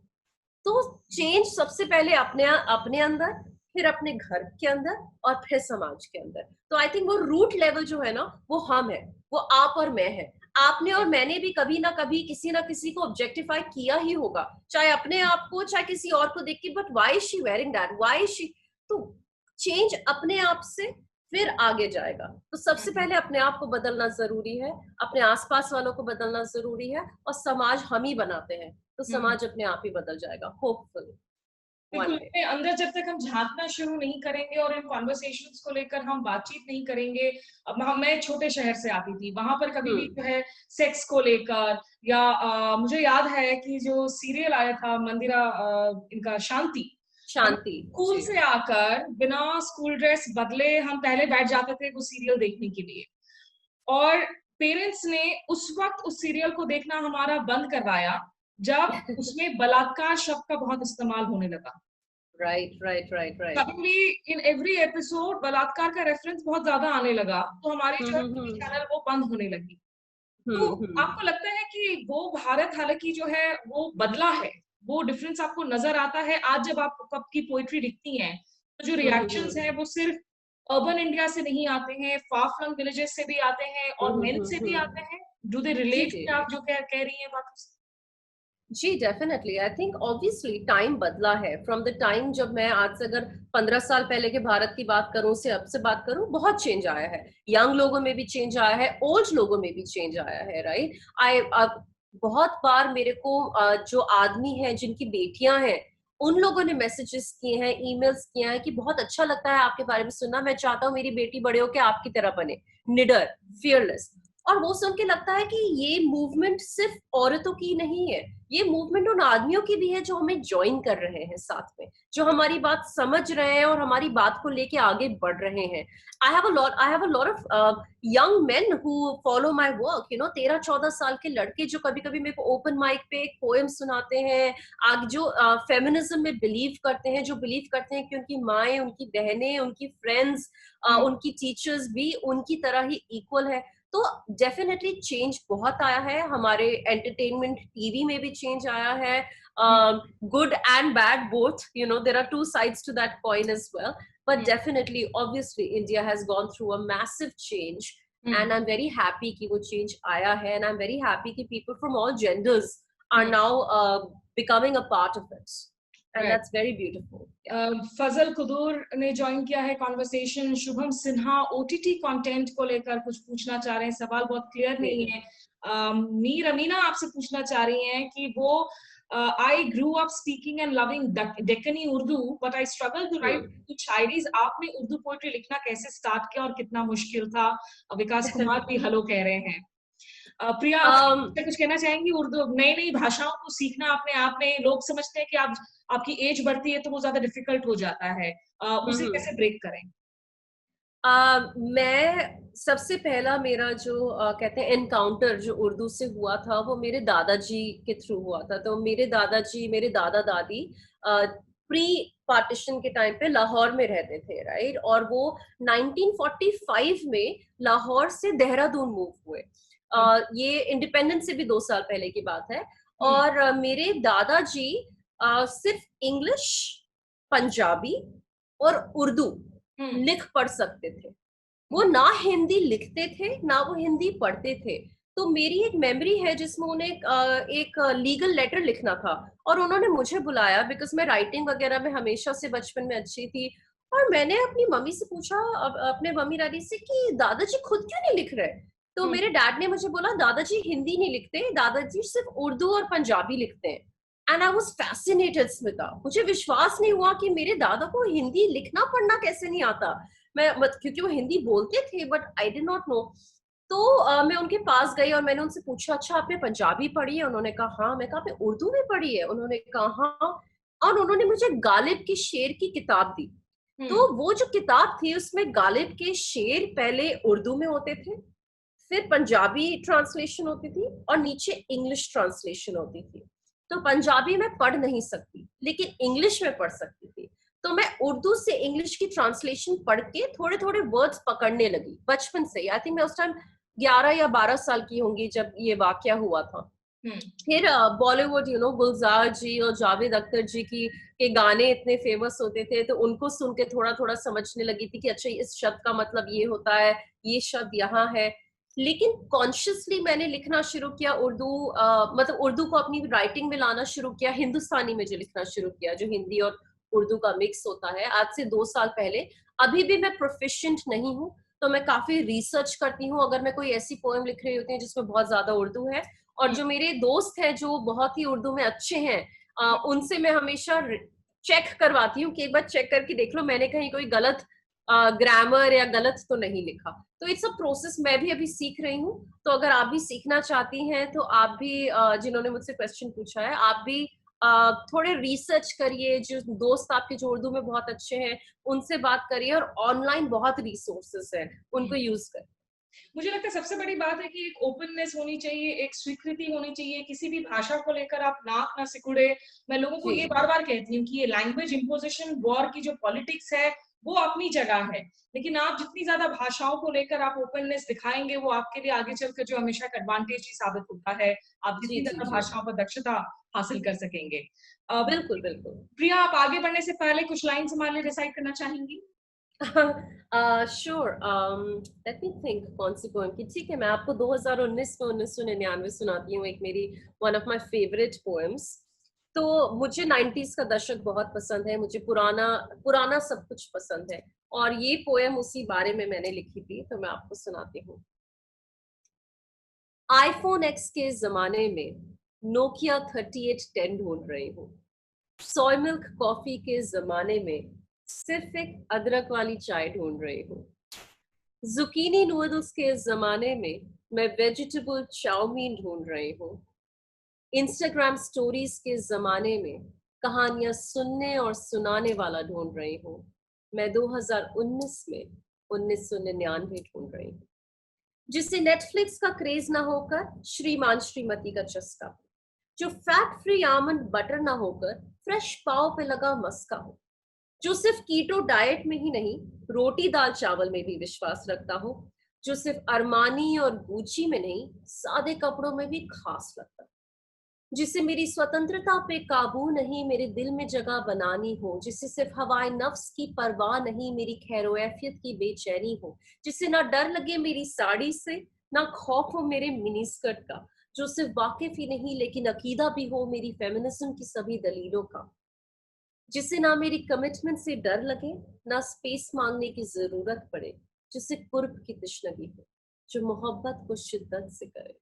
तो चेंज सबसे पहले अपने अपने अंदर, फिर अपने घर के अंदर, और फिर समाज के अंदर। तो आई थिंक वो रूट लेवल जो है ना, वो हम है, वो आप और मैं है। आपने और मैंने भी कभी ना कभी किसी ना किसी को ऑब्जेक्टिफाई किया ही होगा, चाहे अपने आप को, चाहे किसी और को देख के, but why is she wearing that, why is she. तो चेंज अपने आप से फिर आगे जाएगा। तो सबसे हम्म पहले अपने आप को बदलना जरूरी है, अपने आसपास वालों को बदलना जरूरी है, और समाज हम ही बनाते हैं, तो हम्म समाज अपने आप ही बदल जाएगा, होपफुली बिल्कुल, वन डे। अपने अंदर जब तक हम झांकना शुरू नहीं करेंगे और इन कॉन्वर्सेशंस को लेकर हम बातचीत नहीं करेंगे। अब मैं छोटे शहर से आती थी, वहां पर कभी भी हम्म जो है सेक्स को लेकर, या मुझे याद है कि जो सीरियल आया था मंदिरा, इनका शांति, हम शांति स्कूल जी। से आकर बिना स्कूल ड्रेस बदले हम पहले बैठ जाते थे वो सीरियल देखने के लिए, और पेरेंट्स ने उस वक्त उस सीरियल को देखना हमारा बंद करवाया जब उसमें बलात्कार शब्द का बहुत इस्तेमाल होने लगा। Right right right right. Suddenly in every episode बलात्कार का रेफरेंस बहुत ज्यादा आने लगा, तो हमारी जो है टीवी हम्म चैनल वो बंद होने लगी। तो हम्म। आपको लगता है कि वो भारत हालांकि जो है वो बदला है, वो डिफरेंस आपको नजर आता है आज जब आप आपकी पोइट्री लिखती हैं, तो जो रिएक्शंस हैं वो सिर्फ अर्बन इंडिया से नहीं आते हैं, फार फ्लंग विलेजेस से भी आते हैं और मेन से भी आते हैं? डू दे जी रिलेट जी आप जो कह रही हैं बातों से? जी, definitely. I think obviously time बदला है, फ्रॉम द टाइम जब मैं आज से अगर 15 साल पहले के भारत की बात करूं से अब से बात करूं, बहुत चेंज आया है। यंग लोगों में भी चेंज आया है, ओल्ड लोगों में भी चेंज आया है, राइट? आई बहुत बार मेरे को जो आदमी है जिनकी बेटियां हैं, उन लोगों ने मैसेजेस किए हैं, ईमेल्स किए हैं कि बहुत अच्छा लगता है आपके बारे में सुनना, मैं चाहता हूँ मेरी बेटी बड़े होकर आपकी तरह बने, निडर, फियरलेस। और वो सुन के लगता है कि ये मूवमेंट सिर्फ औरतों की नहीं है, ये मूवमेंट उन आदमियों की भी है जो हमें ज्वाइन कर रहे हैं साथ में, जो हमारी बात समझ रहे हैं और हमारी बात को लेके आगे बढ़ रहे हैं। I have a lot of young men who follow my work, 13-14 साल के लड़के जो कभी कभी मेरे को ओपन माइक पे एक पोएम सुनाते हैं, आग जो फेमिनिज्म में बिलीव करते हैं, जो बिलीव करते हैं कि उनकी माएं, उनकी बहनें, उनकी फ्रेंड्स, हम्म उनकी टीचर्स भी उनकी तरह ही इक्वल है। तो डेफिनेटली चेंज बहुत आया है, हमारे एंटरटेनमेंट टीवी में भी चेंज आया है, hmm good and bad both, there are two sides to that coin as well, but hmm definitely obviously India has gone through a massive change, hmm and I am very happy कि वो change आया है, and I am very happy कि people from all genders are hmm now becoming a part of it, and right. That's very beautiful. Fazal Kudur ने join किया है conversation. Shubham Sinha OTT content को लेकर कुछ पूछना चाह रहे हैं, सवाल बहुत क्लियर नहीं है। मीर अमीना आपसे पूछना चाह रही हैं कि वो I grew up speaking and loving Deccani Urdu but I struggle to write कुछ शायरीज। आपने उर्दू पोएट्री लिखना कैसे स्टार्ट किया और कितना मुश्किल था? विकास कुमार भी हेलो कह रहे हैं। प्रिया, आप कुछ कहना चाहेंगी? उर्दू नई नई भाषाओं को सीखना अपने आप में, लोग समझते हैं कि आप आपकी एज बढ़ती है तो वो ज्यादा डिफिकल्ट हो जाता है, उसे कैसे ब्रेक करें? मैं सबसे पहला मेरा जो कहते हैं एनकाउंटर जो उर्दू से हुआ था, वो मेरे दादाजी के थ्रू हुआ था। तो मेरे दादाजी, मेरे दादा दादी प्री पार्टीशन के टाइम पे लाहौर में रहते थे, राइट? और वो 1945 में लाहौर से देहरादून मूव हुए। हम्म ये इंडिपेंडेंस से भी 2 साल पहले की बात है। हम्म और मेरे दादाजी सिर्फ इंग्लिश, पंजाबी और उर्दू लिख पढ़ सकते थे। वो ना हिंदी लिखते थे ना वो हिंदी पढ़ते थे। तो मेरी एक मेमोरी है जिसमें उन्हें एक लीगल लेटर लिखना था और उन्होंने मुझे बुलाया, बिकॉज मैं राइटिंग वगैरह में हमेशा से बचपन में अच्छी थी। और मैंने अपनी मम्मी से पूछा, अपने मम्मी डैडी से, कि दादाजी खुद क्यों नहीं लिख रहे। तो मेरे डैड ने मुझे बोला, दादाजी हिंदी नहीं लिखते, दादाजी सिर्फ उर्दू और पंजाबी लिखते हैं। And I was fascinated Smita, मुझे विश्वास नहीं हुआ कि मेरे दादा को हिंदी लिखना पढ़ना कैसे नहीं आता। क्योंकि वो हिंदी बोलते थे but I did not know. तो मैं उनके पास गई और मैंने उनसे पूछा, अच्छा आपने पंजाबी पढ़ी है? उन्होंने कहा हाँ। मैं कहा, आपने उर्दू भी पढ़ी है? उन्होंने कहा हाँ। और उन्होंने मुझे गालिब के शेर की किताब दी। तो वो जो किताब थी उसमें गालिब के शेर पहले उर्दू में होते थे, फिर पंजाबी ट्रांसलेशन होती थी और नीचे इंग्लिश ट्रांसलेशन होती थी। तो पंजाबी में पढ़ नहीं सकती लेकिन इंग्लिश में पढ़ सकती थी। तो मैं उर्दू से इंग्लिश की ट्रांसलेशन पढ़ के थोड़े थोड़े वर्ड्स पकड़ने लगी बचपन से। आई थिंक मैं उस टाइम 11 या 12 साल की होंगी जब ये वाकया हुआ था। फिर बॉलीवुड, गुलजार जी और जावेद अख्तर जी की के गाने इतने फेमस होते थे, तो उनको सुन के थोड़ा थोड़ा समझने लगी थी कि अच्छा इस शब्द का मतलब ये होता है, ये शब्द यहाँ है। लेकिन कॉन्शियसली मैंने लिखना शुरू किया उर्दू, मतलब उर्दू को अपनी राइटिंग में लाना शुरू किया, हिंदुस्तानी में जो लिखना शुरू किया, जो हिंदी और उर्दू का मिक्स होता है, आज से 2 साल पहले। अभी भी मैं प्रोफिशिएंट नहीं हूँ, तो मैं काफी रिसर्च करती हूँ अगर मैं कोई ऐसी पोएम लिख रही होती है जिसमें बहुत ज्यादा उर्दू है। और जो मेरे दोस्त हैं जो बहुत ही उर्दू में अच्छे हैं, उनसे मैं हमेशा चेक करवाती हूँ कि एक बार चेक करके देख लो मैंने कहीं कोई गलत ग्रामर या गलत तो नहीं लिखा। तो इट्स अ प्रोसेस, मैं भी अभी सीख रही हूँ। तो अगर आप भी सीखना चाहती हैं तो आप भी, जिन्होंने मुझसे क्वेश्चन पूछा है, आप भी थोड़े रिसर्च करिए। जो दोस्त आपके जो उर्दू में बहुत अच्छे हैं उनसे बात करिए, और ऑनलाइन बहुत रिसोर्सेस हैं, उनको यूज करिए। मुझे लगता है सबसे बड़ी बात है कि एक ओपननेस होनी चाहिए, एक स्वीकृति होनी चाहिए। किसी भी भाषा को लेकर आप नाक ना सिकुड़े। मैं लोगों को ये बार-बार कहती हूँ कि ये लैंग्वेज इंपोजिशन वॉर की जो पॉलिटिक्स है, वो अपनी जगह है। लेकिन आप जितनी ज़्यादा भाषाओं को लेकर आप ओपननेस दिखाएँगे, वो आपके लिए आगे चलकर जो हमेशा एक एडवांटेज ही साबित होता है। आप जी जितनी जी ज़्यादा जी, भाषाओं पर दक्षता हासिल कर सकेंगे। बिल्कुल बिल्कुल। प्रिया, आप आगे बढ़ने से पहले कुछ लाइन्स हमारे लिए रिसाइट करना चाहेंगी? श्योर, लेट मी थिंक कौन सी पोएम की। ठीक है, मैं आपको 2019 में 1999 सुनाती हूँ, एक मेरी one of my favourite poems. तो मुझे 90s का दशक बहुत पसंद है, मुझे पुराना पुराना सब कुछ पसंद है, और ये पोएम उसी बारे में मैंने लिखी थी, तो मैं आपको सुनाती हूँ। आईफोन एक्स के जमाने में नोकिया 3810 ढूंढ रही हूँ। सोय मिल्क कॉफी के जमाने में सिर्फ एक अदरक वाली चाय ढूंढ रही हूँ। जुकीनी नूडल्स के जमाने में मैं वेजिटेबल चाउमीन ढूंढ रही हूँ। इंस्टाग्राम स्टोरीज के जमाने में कहानियां सुनने और सुनाने वाला ढूंढ रही हूँ। मैं 2019 में 1999 ढूंढ रही हूँ। जिसे नेटफ्लिक्स का क्रेज ना होकर श्रीमान श्रीमती का चस्का, जो फैट फ्री आमंड बटर ना होकर फ्रेश पाव पे लगा मस्का हो, जो सिर्फ कीटो डाइट में ही नहीं रोटी दाल चावल में भी विश्वास रखता हो, जो सिर्फ अरमानी और गुची में नहीं सादे कपड़ों में भी खास लगता हो, जिसे मेरी स्वतंत्रता पे काबू नहीं मेरे दिल में जगह बनानी हो, जिसे सिर्फ हवाए नफ्स की परवाह नहीं मेरी खैरोएफियत की बेचैनी हो, जिसे ना डर लगे मेरी साड़ी से ना खौफ हो मेरे मिनी स्कर्ट का, जो सिर्फ वाकिफ ही नहीं लेकिन अकीदा भी हो मेरी फेमिनिज्म की सभी दलीलों का, जिसे ना मेरी कमिटमेंट से डर लगे ना स्पेस मांगने की जरूरत पड़े, जिसे कुर्ब की तशनगी हो, जो मोहब्बत को शिद्दत से करे।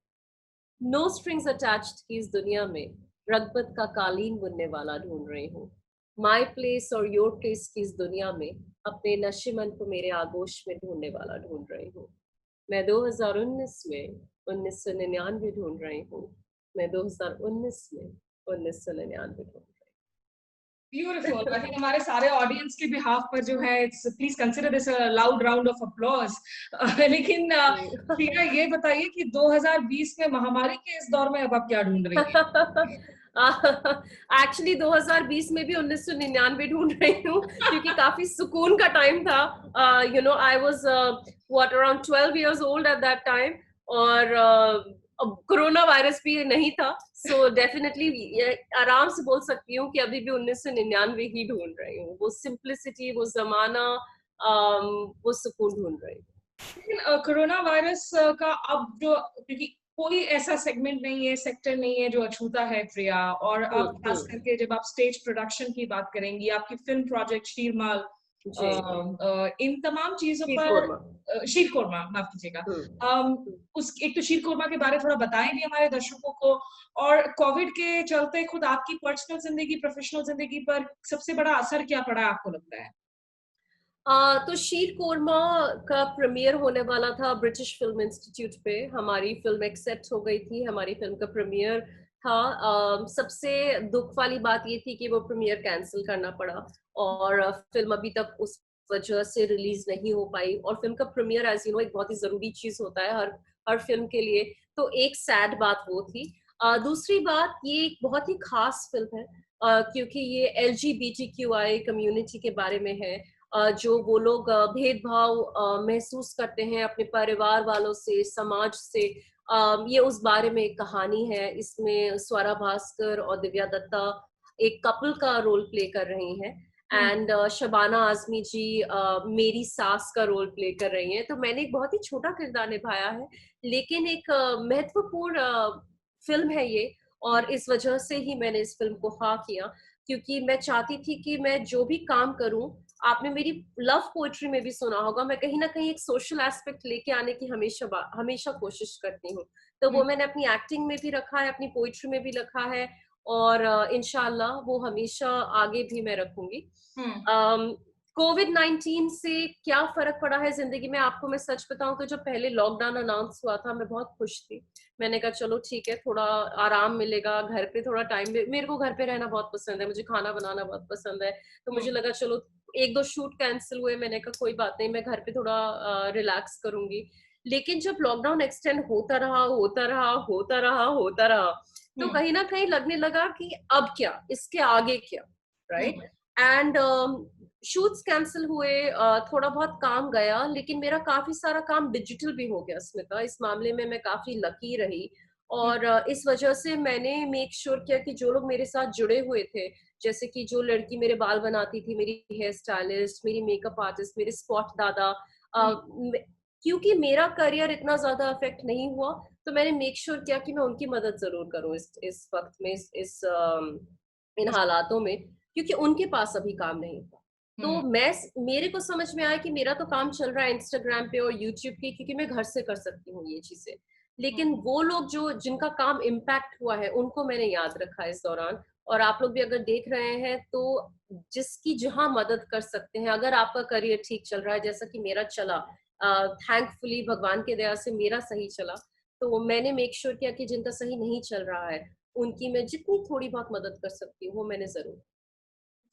नो स्ट्रिंग्स अटैच्ड की इस दुनिया में रगबत का कालीन बुनने वाला ढूंढ रही हूँ। माई प्लेस और योर प्लेस की इस दुनिया में अपने नशे मन को मेरे आगोश में ढूंढने वाला ढूंढ रही हूँ। मैं 2019 में 1999 ढूंढ रही हूँ। मैं 2019 में 1999 ढूंढ रही हूँ। ब्यूटीफुल। आई थिंक हमारे सारे ऑडियंस के बिहाफ पर जो है, it's please consider this a loud round of applause. लेकिन प्रिया, ये बताइए कि 2020 में महामारी के इस दौर में अब आप क्या ढूंढ रही हैं? एक्चुअली 2020 में भी 1999 ढूंढ रही हूँ, क्योंकि काफी सुकून का टाइम था। I was what around 12 years old at that time, और अब कोरोना वायरस भी नहीं था, सो डेफिनेटली आराम से बोल सकती हूँ कि अभी भी 1999 ही ढूंढ रही हूँ, वो सिंप्लिसिटी, वो जमाना, वो सुकून ढूंढ रही हूँ। लेकिन कोरोना वायरस का अब जो, क्योंकि कोई ऐसा सेगमेंट नहीं है, सेक्टर नहीं है जो अछूता है प्रिया, और अब खास हम्म। करके जब आप स्टेज प्रोडक्शन की बात करेंगी, आपकी फिल्म प्रोजेक्ट शीरमाल, जी। इन तमाम चीजों शीर पर, कोरमा। शीर कोरमा माफ कीजिएगा, हम्म। उस एक तो शीर कोरमा के बारे थोड़ा बताएं भी हमारे दर्शकों को, और कोविड के चलते खुद आपकी पर्सनल जिंदगी, प्रोफेशनल जिंदगी पर सबसे बड़ा असर क्या पड़ा आपको लगता है? तो शीर कोरमा का प्रीमियर होने वाला था ब्रिटिश फिल्म इंस्टीट्यूट पे, हमारी फिल्म एक्सेप्ट हो गई थी, हमारी फिल्म का प्रीमियर था। सबसे दुख वाली बात ये थी कि वो प्रीमियर कैंसिल करना पड़ा, और फिल्म अभी तक उस वजह से रिलीज नहीं हो पाई। और फिल्म का प्रीमियर एज यू नो एक बहुत ही जरूरी चीज होता है हर हर फिल्म के लिए, तो एक सैड बात वो थी। दूसरी बात, ये एक बहुत ही खास फिल्म है, क्योंकि ये LGBTQI कम्युनिटी के बारे में है। जो वो लोग भेदभाव महसूस करते हैं अपने परिवार वालों से, समाज से, ये उस बारे में एक कहानी है। इसमें स्वरा भास्कर और दिव्या दत्ता एक कपल का रोल प्ले कर रही हैं, हम्म। एंड शबाना आजमी जी मेरी सास का रोल प्ले कर रही हैं। तो मैंने एक बहुत ही छोटा किरदार निभाया है, लेकिन एक महत्वपूर्ण फिल्म है ये, और इस वजह से ही मैंने इस फिल्म को हाँ किया, क्योंकि मैं चाहती थी कि मैं जो भी काम करूं, आपने मेरी लव पोएट्री में भी सुना होगा, मैं कहीं ना कहीं एक सोशल एस्पेक्ट लेके आने की हमेशा हमेशा कोशिश करती हूँ। तो वो मैंने अपनी एक्टिंग में भी रखा है, अपनी पोएट्री में भी रखा है, और इंशाल्लाह वो हमेशा आगे भी मैं रखूंगी। हम्म। कोविड-19 से क्या फर्क पड़ा है जिंदगी में, आपको मैं सच बताऊं तो जब पहले लॉकडाउन अनाउंस हुआ था, मैं बहुत खुश थी। मैंने कहा चलो ठीक है, थोड़ा आराम मिलेगा, घर पे थोड़ा टाइम, मेरे को घर पे रहना बहुत पसंद है, मुझे खाना बनाना बहुत पसंद है। तो मुझे हम्म। लगा चलो, एक दो शूट कैंसिल हुए, मैंने कहा कोई बात नहीं, मैं घर पे थोड़ा रिलैक्स करूंगी। लेकिन जब लॉकडाउन एक्सटेंड होता रहा, होता रहा, होता रहा, होता रहा, तो हम्म। कहीं ना कहीं लगने लगा कि अब क्या, इसके आगे क्या, right? Hmm. And shoots cancel हुए, थोड़ा बहुत काम गया, लेकिन मेरा काफी सारा काम डिजिटल भी हो गया स्मिता, इस मामले में मैं काफी लकी रही। और इस वजह से मैंने मेक श्योर किया कि जो लोग मेरे साथ जुड़े हुए थे, जैसे कि जो लड़की मेरे बाल बनाती थी, मेरी हेयर स्टाइलिस्ट, मेरी मेकअप आर्टिस्ट, मेरे स्पॉट दादा, हम्म। क्योंकि मेरा करियर इतना ज्यादा अफेक्ट नहीं हुआ, तो मैंने मेक श्योर किया कि मैं उनकी मदद जरूर करूं इस वक्त में, इन हालातों में, क्योंकि उनके पास अभी काम नहीं था। तो हम्म। मेरे को समझ में आया कि मेरा तो काम चल रहा है इंस्टाग्राम पे और यूट्यूब पे, क्योंकि मैं घर से कर सकती हूँ ये चीजें। लेकिन वो लोग जो जिनका काम इम्पैक्ट हुआ है, उनको मैंने याद रखा इस दौरान। और आप लोग भी अगर देख रहे हैं तो जिसकी जहां मदद कर सकते हैं, अगर आपका करियर ठीक चल रहा है जैसा कि मेरा चला, थैंकफुली भगवान की दया से मेरा सही चला, तो मैंने मेक श्योर किया कि जिनका सही नहीं चल रहा है, उनकी मैं जितनी थोड़ी बहुत मदद कर सकती हूँ वो मैंने जरूर।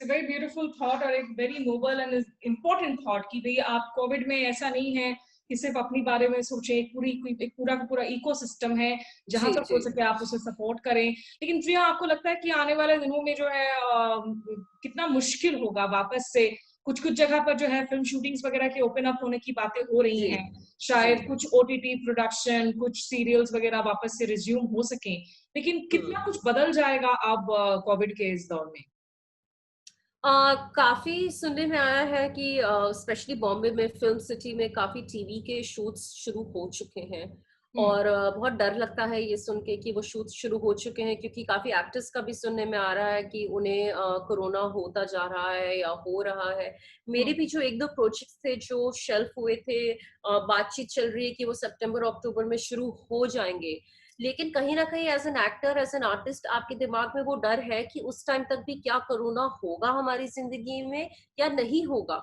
वेरी ब्यूटीफुल थॉट, और एक very noble and important thought कि भाई आप कोविड में ऐसा नहीं है कि सिर्फ अपनी बारे में सोचें, एक पूरा का पूरा इकोसिस्टम है, जहां जी तक हो जी। सके आप उसे सपोर्ट करें। लेकिन प्रिया, आपको लगता है कि आने वाले दिनों में जो है कितना मुश्किल होगा वापस से, कुछ कुछ जगह पर जो है फिल्म शूटिंग्स वगैरह के ओपन अप होने की बातें हो रही जी हैं, जी। शायद कुछ OTT प्रोडक्शन, कुछ सीरियल्स वगैरह वापस से रिज्यूम हो सके, लेकिन कितना कुछ बदल जाएगा अब कोविड के इस दौर में? काफी सुनने में आया है कि स्पेशली बॉम्बे में, फिल्म सिटी में काफी टीवी के शूट्स शुरू हो चुके हैं। हम्म। और बहुत डर लगता है ये सुन के कि वो शूट्स शुरू हो चुके हैं, क्योंकि काफी एक्टर्स का भी सुनने में आ रहा है कि उन्हें कोरोना होता जा रहा है या हो रहा है। मेरे हम्म। भी जो एक दो प्रोजेक्ट्स थे जो शेल्फ हुए थे, बातचीत चल रही है कि वो सितंबर अक्टूबर में शुरू हो जाएंगे। लेकिन कहीं ना कहीं as an actor, as an artist, आपके दिमाग में वो डर है कि उस टाइम तक भी क्या कोरोना होगा हमारी जिंदगी में या नहीं होगा।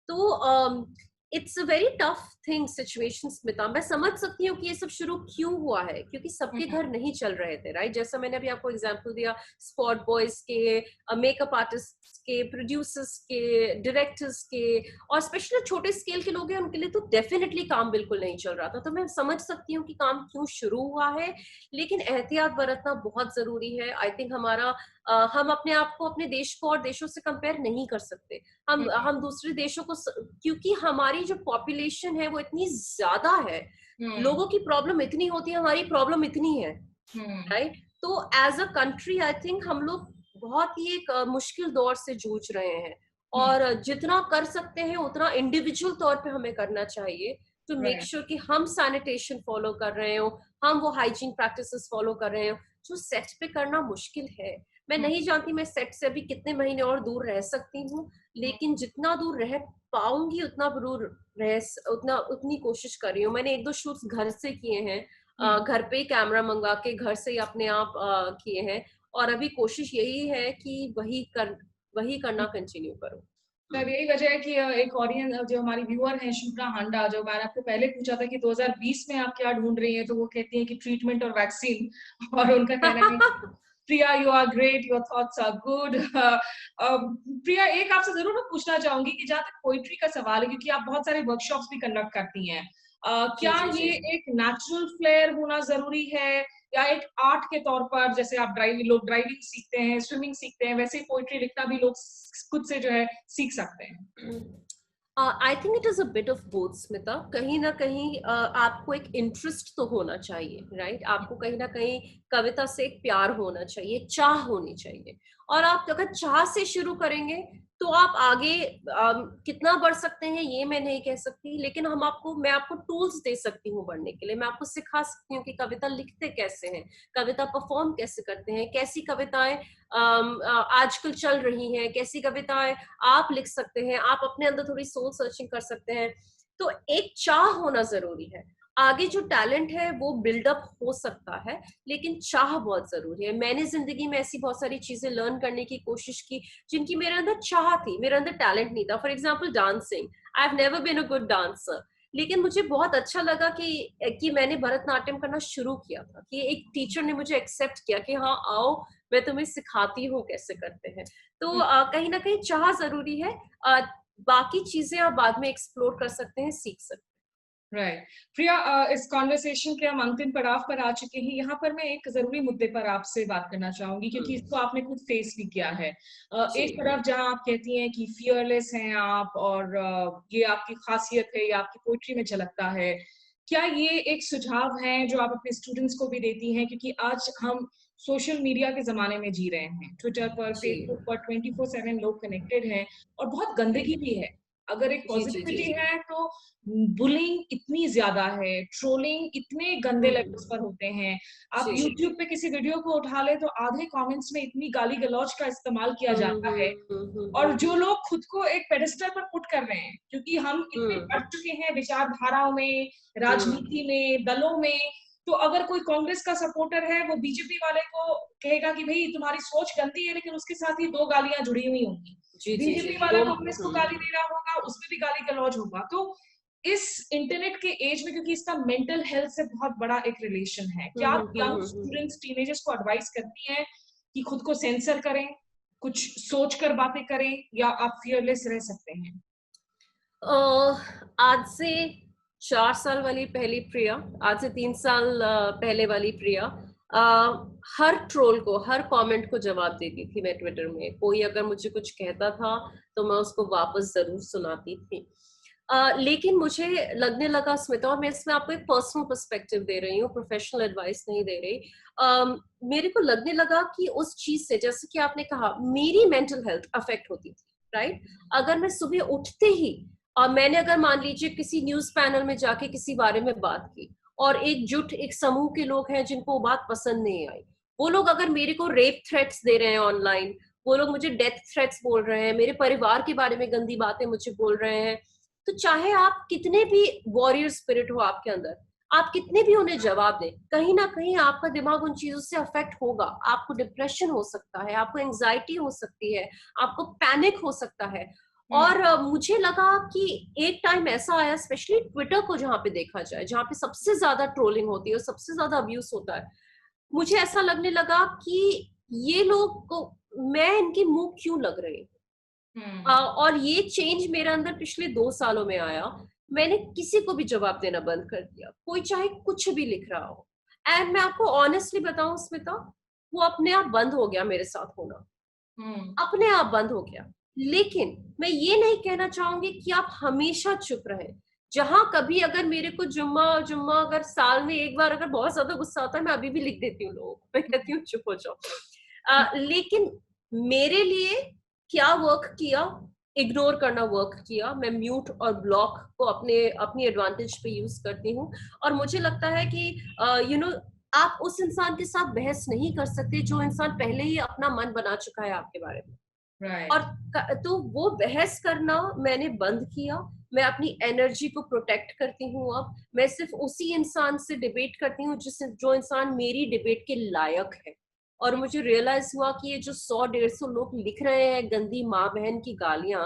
तो it's a very tough thing situation Smita. मैं समझ सकती हूँ कि ये सब शुरू क्यों हुआ है, क्योंकि सबके हम्म। घर नहीं चल रहे थे, राइट? जैसा मैंने अभी आपको एग्जांपल दिया स्पॉट बॉयज के, मेकअप आर्टिस्ट के, प्रोड्यूसर्स के, डायरेक्टर्स के, और स्पेशली छोटे स्केल के लोग हैं उनके लिए तो डेफिनेटली काम बिल्कुल नहीं चल रहा था। तो मैं समझ सकती हूँ कि काम क्यों शुरू हुआ है, लेकिन एहतियात बरतना बहुत जरूरी है। आई थिंक हम अपने आप को, अपने देश को और देशों से कंपेयर नहीं कर सकते। हम दूसरे देशों को क्योंकि हमारी जो पॉपुलेशन है वो इतनी ज्यादा है, लोगों की प्रॉब्लम इतनी होती है, हमारी प्रॉब्लम इतनी है, राइट। तो as a country I think हम लोग बहुत ही एक मुश्किल दौर से जूझ रहे हैं, और जितना कर सकते हैं उतना इंडिविजुअल तौर पे हमें करना चाहिए टू मेक श्योर कि हम सैनिटेशन फॉलो कर रहे हो, हम वो हाइजीन प्रैक्टिसेस फॉलो कर रहे हो जो सेट पे करना मुश्किल है। मैं नहीं जानती मैं सेट से अभी कितने महीने और दूर रह सकती हूँ, लेकिन जितना दूर रह पाऊंगी उतना दूर उतनी कोशिश कर रही हूँ। मैंने 1-2 शूट्स घर से किए हैं, घर पे ही कैमरा मंगा के घर से ही अपने आप किए हैं, और अभी कोशिश यही है कि वही करना कंटिन्यू करूं। शायद यही वजह है कि एक ऑडियंस जो हमारी व्यूअर है शुभ्रा हांडा, जो मैंने आपको पहले पूछा था कि 2020 में आप क्या ढूंढ रही हैं, तो वो कहती हैं कि ट्रीटमेंट और वैक्सीन। और उनका कहना है Priya you are great, your thoughts are good. Priya, एक आपसे जरूर मैं पूछना चाहूंगी कि जहाँ तक पोइट्री का सवाल है, क्योंकि आप बहुत सारे वर्कशॉप्स भी कंडक्ट करती हैं, क्या ये एक नेचुरल फ्लेयर होना जरूरी है, या एक आर्ट के तौर पर, जैसे आप लोग ड्राइविंग सीखते हैं, स्विमिंग सीखते हैं, वैसे ही पोइट्री लिखना भी लोग खुद से जो है सीख सकते हैं? I think it is a bit of both Smita. कहीं ना कहीं आपको एक इंटरेस्ट तो होना चाहिए, राइट। आपको कहीं ना कहीं कविता से एक प्यार होना चाहिए, चाह होनी चाहिए, और आप अगर चाह से शुरू करेंगे तो आप आगे कितना बढ़ सकते हैं ये मैं नहीं कह सकती, लेकिन मैं आपको टूल्स दे सकती हूँ बढ़ने के लिए। मैं आपको सिखा सकती हूँ कि कविता लिखते कैसे हैं, कविता परफॉर्म कैसे करते हैं, कैसी कविताएं आजकल चल रही हैं, कैसी कविताएं आप लिख सकते हैं, आप अपने अंदर थोड़ी सोल सर्चिंग कर सकते हैं। तो एक चाह होना जरूरी है। आगे जो टैलेंट है वो बिल्डअप हो सकता है, लेकिन चाह बहुत जरूरी है। मैंने जिंदगी में ऐसी बहुत सारी चीजें लर्न करने की कोशिश की जिनकी मेरे अंदर चाह थी, मेरे अंदर टैलेंट नहीं था। For example dancing, I have never been a good dancer, लेकिन मुझे बहुत अच्छा लगा कि मैंने भरतनाट्यम करना शुरू किया था, कि एक टीचर ने मुझे एक्सेप्ट किया कि हाँ आओ मैं तुम्हें सिखाती हूँ कैसे करते हैं। तो कहीं ना कहीं चाह जरूरी है। बाकी चीजें आप बाद में एक्सप्लोर कर सकते हैं, सीख सकते हैं। राइट। प्रिया, इस कॉन्वर्सेशन के हम अंतिम पड़ाव पर आ चुके हैं। यहाँ पर मैं एक जरूरी मुद्दे पर आपसे बात करना चाहूंगी, क्योंकि इसको आपने खुद फेस भी किया है। एक तरफ जहाँ आप कहती हैं कि फियरलेस हैं आप, और ये आपकी खासियत है, ये आपकी पोइट्री में झलकता है, क्या ये एक सुझाव है जो आप अपने स्टूडेंट्स को भी देती हैं? क्योंकि आज हम सोशल मीडिया के जमाने में जी रहे हैं, ट्विटर पर, फेसबुक पर 24/7 लोग कनेक्टेड हैं, और बहुत गंदगी भी है। अगर एक पॉजिटिविटी है तो बुलिंग इतनी ज्यादा है, ट्रोलिंग इतने गंदे लेवल्स पर होते हैं। आप यूट्यूब पे किसी वीडियो को उठा ले तो आधे कमेंट्स में इतनी गाली गलौज का इस्तेमाल किया जाता है, और जो लोग खुद को एक पेडेस्टल पर पुट कर रहे हैं, क्योंकि हम इतने बढ़ चुके हैं विचारधाराओं में, राजनीति में, दलों में। तो अगर कोई कांग्रेस का सपोर्टर है, वो बीजेपी वाले को कहेगा कि भाई तुम्हारी सोच गंदी है, लेकिन उसके साथ ही 2 गालियां जुड़ी हुई होंगी। बीजेपी वाला कांग्रेस को गाली दे रहा होगा, उसमें भी गाली गलौज होगा। तो इस इंटरनेट के एज में, क्योंकि इसका मेंटल हेल्थ से बहुत बड़ा एक रिलेशन है, क्या आप यंग स्टूडेंट्स, टीनेजर्स को एडवाइस करती हैं कि खुद को सेंसर करें, कुछ सोचकर बातें करें, या आप फियरलेस रह सकते हैं? आज से 4 साल वाली पहली प्रिया, आज से 3 साल पहले वाली प्रिया, हर ट्रोल को, हर कमेंट को जवाब देती थी मैं ट्विटर में। कोई अगर मुझे कुछ कहता था तो मैं उसको वापस जरूर सुनाती थी। लेकिन मुझे लगने लगा स्मिता, और मैं इसमें आपको एक पर्सनल पर्सपेक्टिव दे रही हूँ, प्रोफेशनल एडवाइस नहीं दे रही। मेरे को लगने लगा कि उस चीज से, जैसे कि आपने कहा, मेरी मेंटल हेल्थ अफेक्ट होती थी, राइट। अगर मैं सुबह उठते ही मैंने अगर मान लीजिए किसी न्यूज पैनल में जाके किसी बारे में बात की, और एक समूह के लोग हैं जिनको वो बात पसंद नहीं आई, वो लोग अगर मेरे को रेप थ्रेट्स दे रहे हैं ऑनलाइन, वो लोग मुझे डेथ थ्रेट्स बोल रहे हैं, मेरे परिवार के बारे में गंदी बातें मुझे बोल रहे हैं, तो चाहे आप कितने भी वॉरियर स्पिरिट हो आपके अंदर, आप कितने भी उन्हें जवाब दें, कहीं ना कहीं आपका दिमाग उन चीजों से अफेक्ट होगा। आपको डिप्रेशन हो सकता है, आपको एंजाइटी हो सकती है, आपको पैनिक हो सकता है। और मुझे लगा कि एक टाइम ऐसा आया, स्पेशली ट्विटर को जहाँ पे देखा जाए, जहाँ पे सबसे ज्यादा ट्रोलिंग होती है और सबसे ज्यादा अब्यूज होता है, मुझे ऐसा लगने लगा कि ये लोग को मैं इनकी मुंह क्यों लग रही हूँ, और ये चेंज मेरे अंदर पिछले 2 सालों में आया। मैंने किसी को भी जवाब देना बंद कर दिया, कोई चाहे कुछ भी लिख रहा हो। एंड मैं आपको ऑनेस्टली बताऊं स्मिता, वो अपने आप बंद हो गया मेरे साथ होना, हम्म। अपने आप बंद हो गया। लेकिन मैं ये नहीं कहना चाहूंगी कि आप हमेशा चुप रहे। जहां कभी अगर मेरे को जुम्मा जुम्मा अगर साल में एक बार अगर बहुत ज्यादा गुस्सा आता है, मैं अभी भी लिख देती हूँ लोगों को, मैं कहती हूँ चुप हो जाओ। लेकिन मेरे लिए क्या वर्क किया, इग्नोर करना वर्क किया। मैं म्यूट और ब्लॉक को अपने अपनी एडवांटेज पे यूज करती हूँ। और मुझे लगता है कि आप उस इंसान के साथ बहस नहीं कर सकते जो इंसान पहले ही अपना मन बना चुका है आपके बारे में। और राइट। तो वो बहस करना मैंने बंद किया। मैं अपनी एनर्जी को प्रोटेक्ट करती हूँ। अब मैं सिर्फ उसी इंसान से डिबेट करती हूँ जो इंसान मेरी डिबेट के लायक है। और मुझे रियलाइज हुआ कि ये जो 100-150 लोग लिख रहे हैं गंदी माँ बहन की गालियां,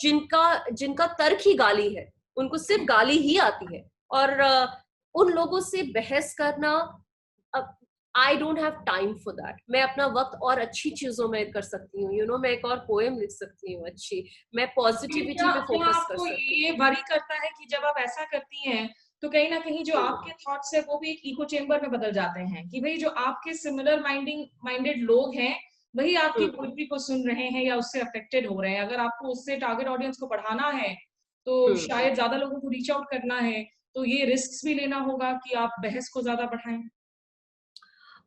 जिनका जिनका तर्क ही गाली है, उनको सिर्फ गाली ही आती है। और उन लोगों से बहस करना, I don't have time for that. मैं अपना वक्त और अच्छी चीजों में कर सकती हूँ। मैं एक और पोएम लिख सकती हूँ अच्छी, मैं लेकिन पॉजिटिविटी क्या पे क्या फोकस कर आपको सकती हूँ। ये वरी करता है कि जब आप ऐसा करती हैं तो कहीं ना कहीं जो आपके थॉट्स है वो भी एक इको चेम्बर में बदल जाते हैं, कि भाई जो आपके सिमिलर माइंडेड लोग हैं वही आपकी हम्म, पोइट्री को सुन रहे हैं या उससे अफेक्टेड हो रहे हैं। अगर आपको उससे टारगेट ऑडियंस को बढ़ाना है तो हम्म। शायद ज्यादा लोगों को रीच आउट करना है, तो ये रिस्क भी लेना होगा कि आप बहस को ज्यादा बढ़ाएं।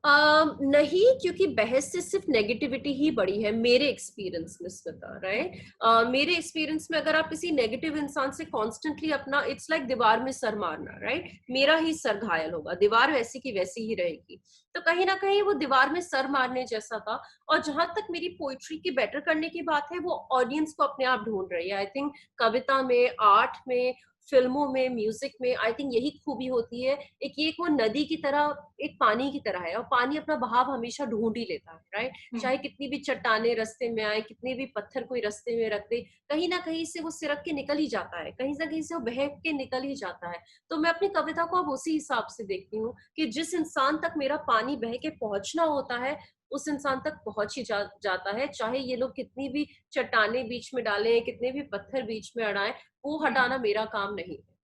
नहीं, क्योंकि बहस से सिर्फ नेगेटिविटी ही बढ़ी है मेरे एक्सपीरियंस में श्वेता, राइट। मेरे एक्सपीरियंस में अगर आप किसी नेगेटिव इंसान से कॉन्स्टेंटली अपना, इट्स लाइक दीवार में सर मारना, राइट। मेरा ही सर घायल होगा, दीवार वैसी की वैसी ही रहेगी। तो कहीं ना कहीं वो दीवार में सर मारने जैसा था। और जहां तक मेरी पोइट्री की बेटर करने की बात है, वो ऑडियंस को अपने आप ढूंढ रही है। आई थिंक कविता में, आर्ट में, फिल्मों में, म्यूजिक में, आई थिंक यही खूबी होती है। एक वो नदी की तरह, एक पानी की तरह है, और पानी अपना बहाव हमेशा ढूंढ ही लेता है, राइट। चाहे कितनी भी चट्टाने रास्ते में आए, कितने भी पत्थर कोई रास्ते में रख दे, कहीं ना कहीं से वो सिरक के निकल ही जाता है, कहीं ना कहीं से वो बह के निकल ही जाता है। तो मैं अपनी कविता को अब उसी हिसाब से देखती हूँ कि जिस इंसान तक मेरा पानी बह के पहुंचना होता है, उस इंसान तक पहुंच ही जाता है। चाहे ये लोग कितनी भी चट्टाने बीच में डालें, कितने भी पत्थर बीच में अड़ाएं, वो हटाना मेरा काम नहीं है।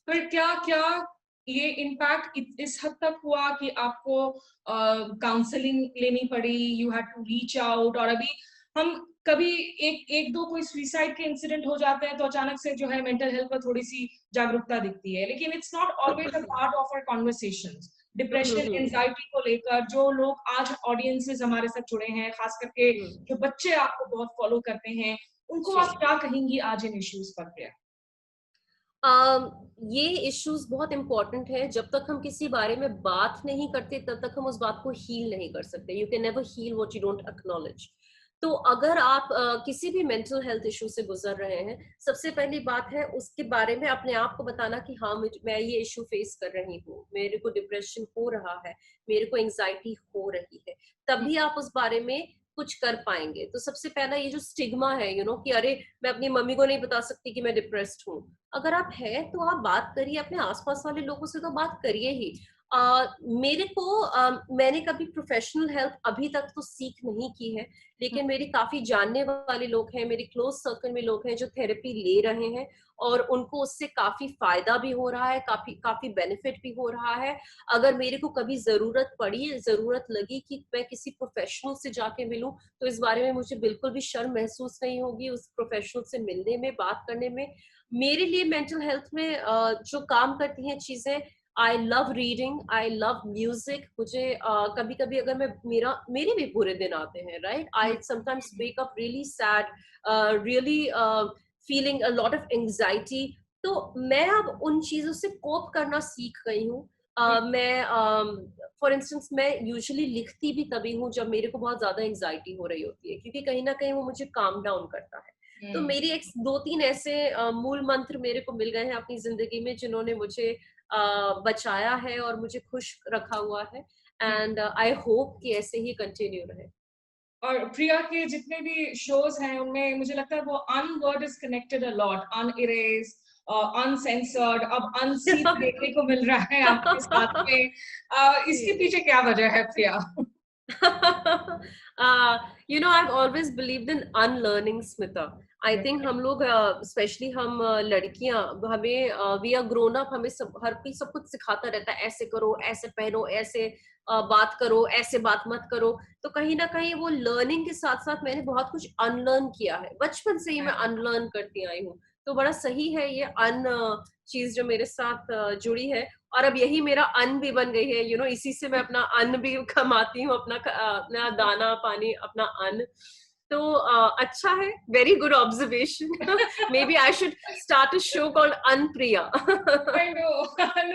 फिर क्या क्या ये इम्पैक्ट इस हद तक हुआ कि आपको काउंसलिंग लेनी पड़ी, you had to reach out? और अभी हम कभी एक एक दो कोई सुसाइड के इंसिडेंट हो जाते हैं तो अचानक से जो है मेंटल हेल्थ पर थोड़ी सी जागरूकता दिखती है, लेकिन it's not always a part of our conversations. Depression, hmm, anxiety को लेकर जो लोग आज ऑडियंसेस हमारे साथ जुड़े हैं, खास करके हम्म, जो बच्चे आपको बहुत फॉलो करते हैं, उनको जी। आप क्या कहेंगी आज इन इश्यूज पर? ये इश्यूज बहुत इंपॉर्टेंट है। जब तक हम किसी बारे में बात नहीं करते, तब तक हम उस बात को हील नहीं कर सकते। You can never heal what you don't acknowledge. तो अगर आप किसी भी मेंटल हेल्थ इशू से गुजर रहे हैं, सबसे पहली बात है उसके बारे में अपने आप को बताना कि हाँ, मैं ये इशू फेस कर रही हूँ, मेरे को डिप्रेशन हो रहा है, मेरे को एंजाइटी हो रही है। तभी आप उस बारे में कुछ कर पाएंगे। तो सबसे पहला ये जो स्टिग्मा है, कि अरे मैं अपनी मम्मी को नहीं बता सकती कि मैं डिप्रेस्ड हूँ। अगर आप है तो आप बात करिए, अपने आसपास वाले लोगों से तो बात करिए ही। मेरे को मैंने कभी प्रोफेशनल हेल्प अभी तक तो सीख नहीं की है, लेकिन मेरी काफी जानने वाले लोग हैं, मेरे क्लोज सर्कल में लोग हैं जो थेरेपी ले रहे हैं, और उनको उससे काफी फायदा भी हो रहा है, काफी काफी बेनिफिट भी हो रहा है। अगर मेरे को कभी जरूरत पड़ी, जरूरत लगी कि मैं किसी प्रोफेशनल से जाके मिलूं, तो इस बारे में मुझे बिल्कुल भी शर्म महसूस नहीं होगी उस प्रोफेशनल से मिलने में, बात करने में। मेरे लिए मेंटल हेल्थ में जो काम करती हैं चीजें, I love reading, I love music. मुझे कभी कभी अगर मेरे भी बुरे दिन आते हैं, right, I sometimes wake up really sad, really feeling a lot of anxiety. तो मैं अब उन चीजों से कोप करना सीख गई हूँ। मैं फॉर इंस्टेंस मैं यूजुअली लिखती भी तभी हूँ जब मेरे को बहुत ज्यादा एंजाइटी हो रही होती है, क्योंकि कहीं ना कहीं वो मुझे काम डाउन करता है। तो हम्म। मेरी एक 2-3 ऐसे मूल मंत्र मेरे को मिल गए हैं अपनी जिंदगी में, जिन्होंने मुझे बचाया है और मुझे खुश रखा हुआ है। एंड आई होप कि ऐसे ही कंटिन्यू रहे। और प्रिया के जितने भी शोज हैं उनमें मुझे लगता है वो अनवर्ड is connected a lot, unerased, uncensored, अब अनसीन देखने को मिल रहा है आपके साथ में। इसके जी। पीछे क्या वजह है प्रिया? I've always believed in unlearning, Smita. I think हम लोग स्पेशली हम लड़कियां, हमें वी आर ग्रोन अप, हमें हर कोई सब कुछ सिखाता रहता है, ऐसे करो, ऐसे पहनो, ऐसे बात करो, ऐसे बात मत करो। तो कहीं ना कहीं वो लर्निंग के साथ साथ मैंने बहुत कुछ अनलर्न किया है, बचपन से ही मैं अनलर्न करती आई हूँ। तो बड़ा सही है ये चीज जो मेरे साथ जुड़ी है, और अब यही मेरा अन्न भी बन गई है। इसी से मैं अपना अन्न भी कमाती हूँ, अपना दाना पानी, अपना अन्न। तो अच्छा है, very good observation. Maybe I should start a show called Unpriya. I know.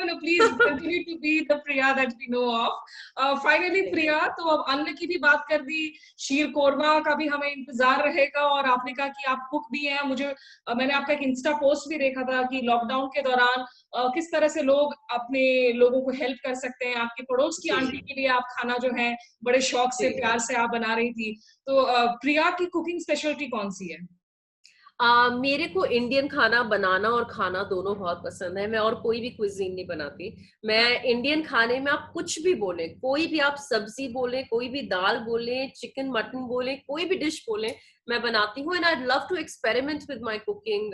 No, please continue to be the Priya that we know of. Finally, Priya, तो अब अन्न की भी बात कर दी, शीर कोरमा का भी हमें इंतजार रहेगा, और आपने कहा कि आप कुक भी हैं। मैंने आपका एक इंस्टा पोस्ट भी देखा था कि लॉकडाउन के दौरान किस तरह से लोग अपने लोगों को हेल्प कर सकते हैं। आपके पड़ोस की आंटी के लिए आप खाना जो है बड़े शौक से, प्यार से आप बना रही थी। तो प्रिया की कुकिंग स्पेशलिटी कौन सी है? मेरे को इंडियन खाना बनाना और खाना दोनों बहुत पसंद है। मैं और कोई भी क्विजीन नहीं बनाती। मैं इंडियन खाने में आप कुछ भी बोले, कोई भी आप सब्जी बोले, कोई भी दाल बोले, चिकन मटन बोले, कोई भी डिश बोले, मैं बनाती हूँ। And I love to experiment with my cooking,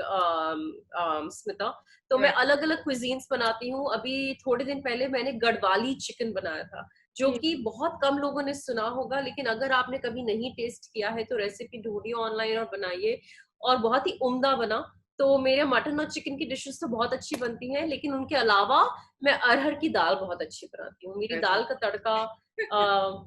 Smita. तो मैं अलग अलग क्विजीन्स बनाती हूँ। अभी थोड़े दिन पहले मैंने गढ़वाली चिकन बनाया था, जो कि बहुत कम लोगों ने सुना होगा, लेकिन अगर आपने कभी नहीं टेस्ट किया है तो रेसिपी ढूंढिए ऑनलाइन और बनाइए, और बहुत ही उम्दा बना। तो मेरे मटन और चिकन की डिशेस तो बहुत अच्छी बनती हैं, लेकिन उनके अलावा मैं अरहर की दाल बहुत अच्छी बनाती हूँ। मेरी दाल का तड़का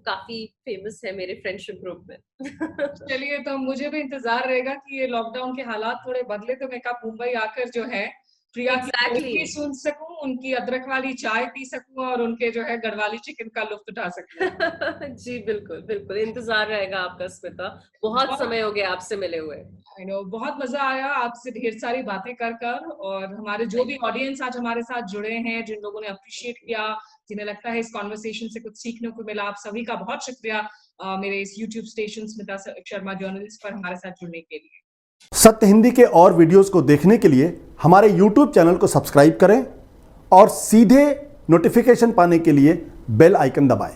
काफी फेमस है मेरे फ्रेंडशिप ग्रुप में। चलिए, तो मुझे भी इंतजार रहेगा कि ये लॉकडाउन के हालात थोड़े बदले तो मैं कब मुंबई आकर जो है प्रिया की पोएट्री सुन सकूं, उनकी अदरक वाली चाय पी सकूं, और उनके जो है गढ़वाली चिकन का लुत्फ उठा सकूं। जी बिल्कुल बिल्कुल, इंतजार रहेगा आपका स्मिता। बहुत समय हो गया आपसे मिले हुए। आई नो, बहुत मजा आया आपसे ढेर सारी बातें कर कर। और हमारे जो भी ऑडियंस आज हमारे साथ जुड़े हैं, जिन लोगों ने अप्रिशिएट किया, जिन्हें लगता है इस कॉन्वर्सेशन से कुछ सीखने को मिला, आप सभी का बहुत शुक्रिया मेरे इस YouTube station Smita Sharma journalist पर हमारे साथ जुड़ने के लिए। सत्य हिंदी के और वीडियोस को देखने के लिए हमारे YouTube चैनल को सब्सक्राइब करें और सीधे नोटिफिकेशन पाने के लिए बेल आइकन दबाएं।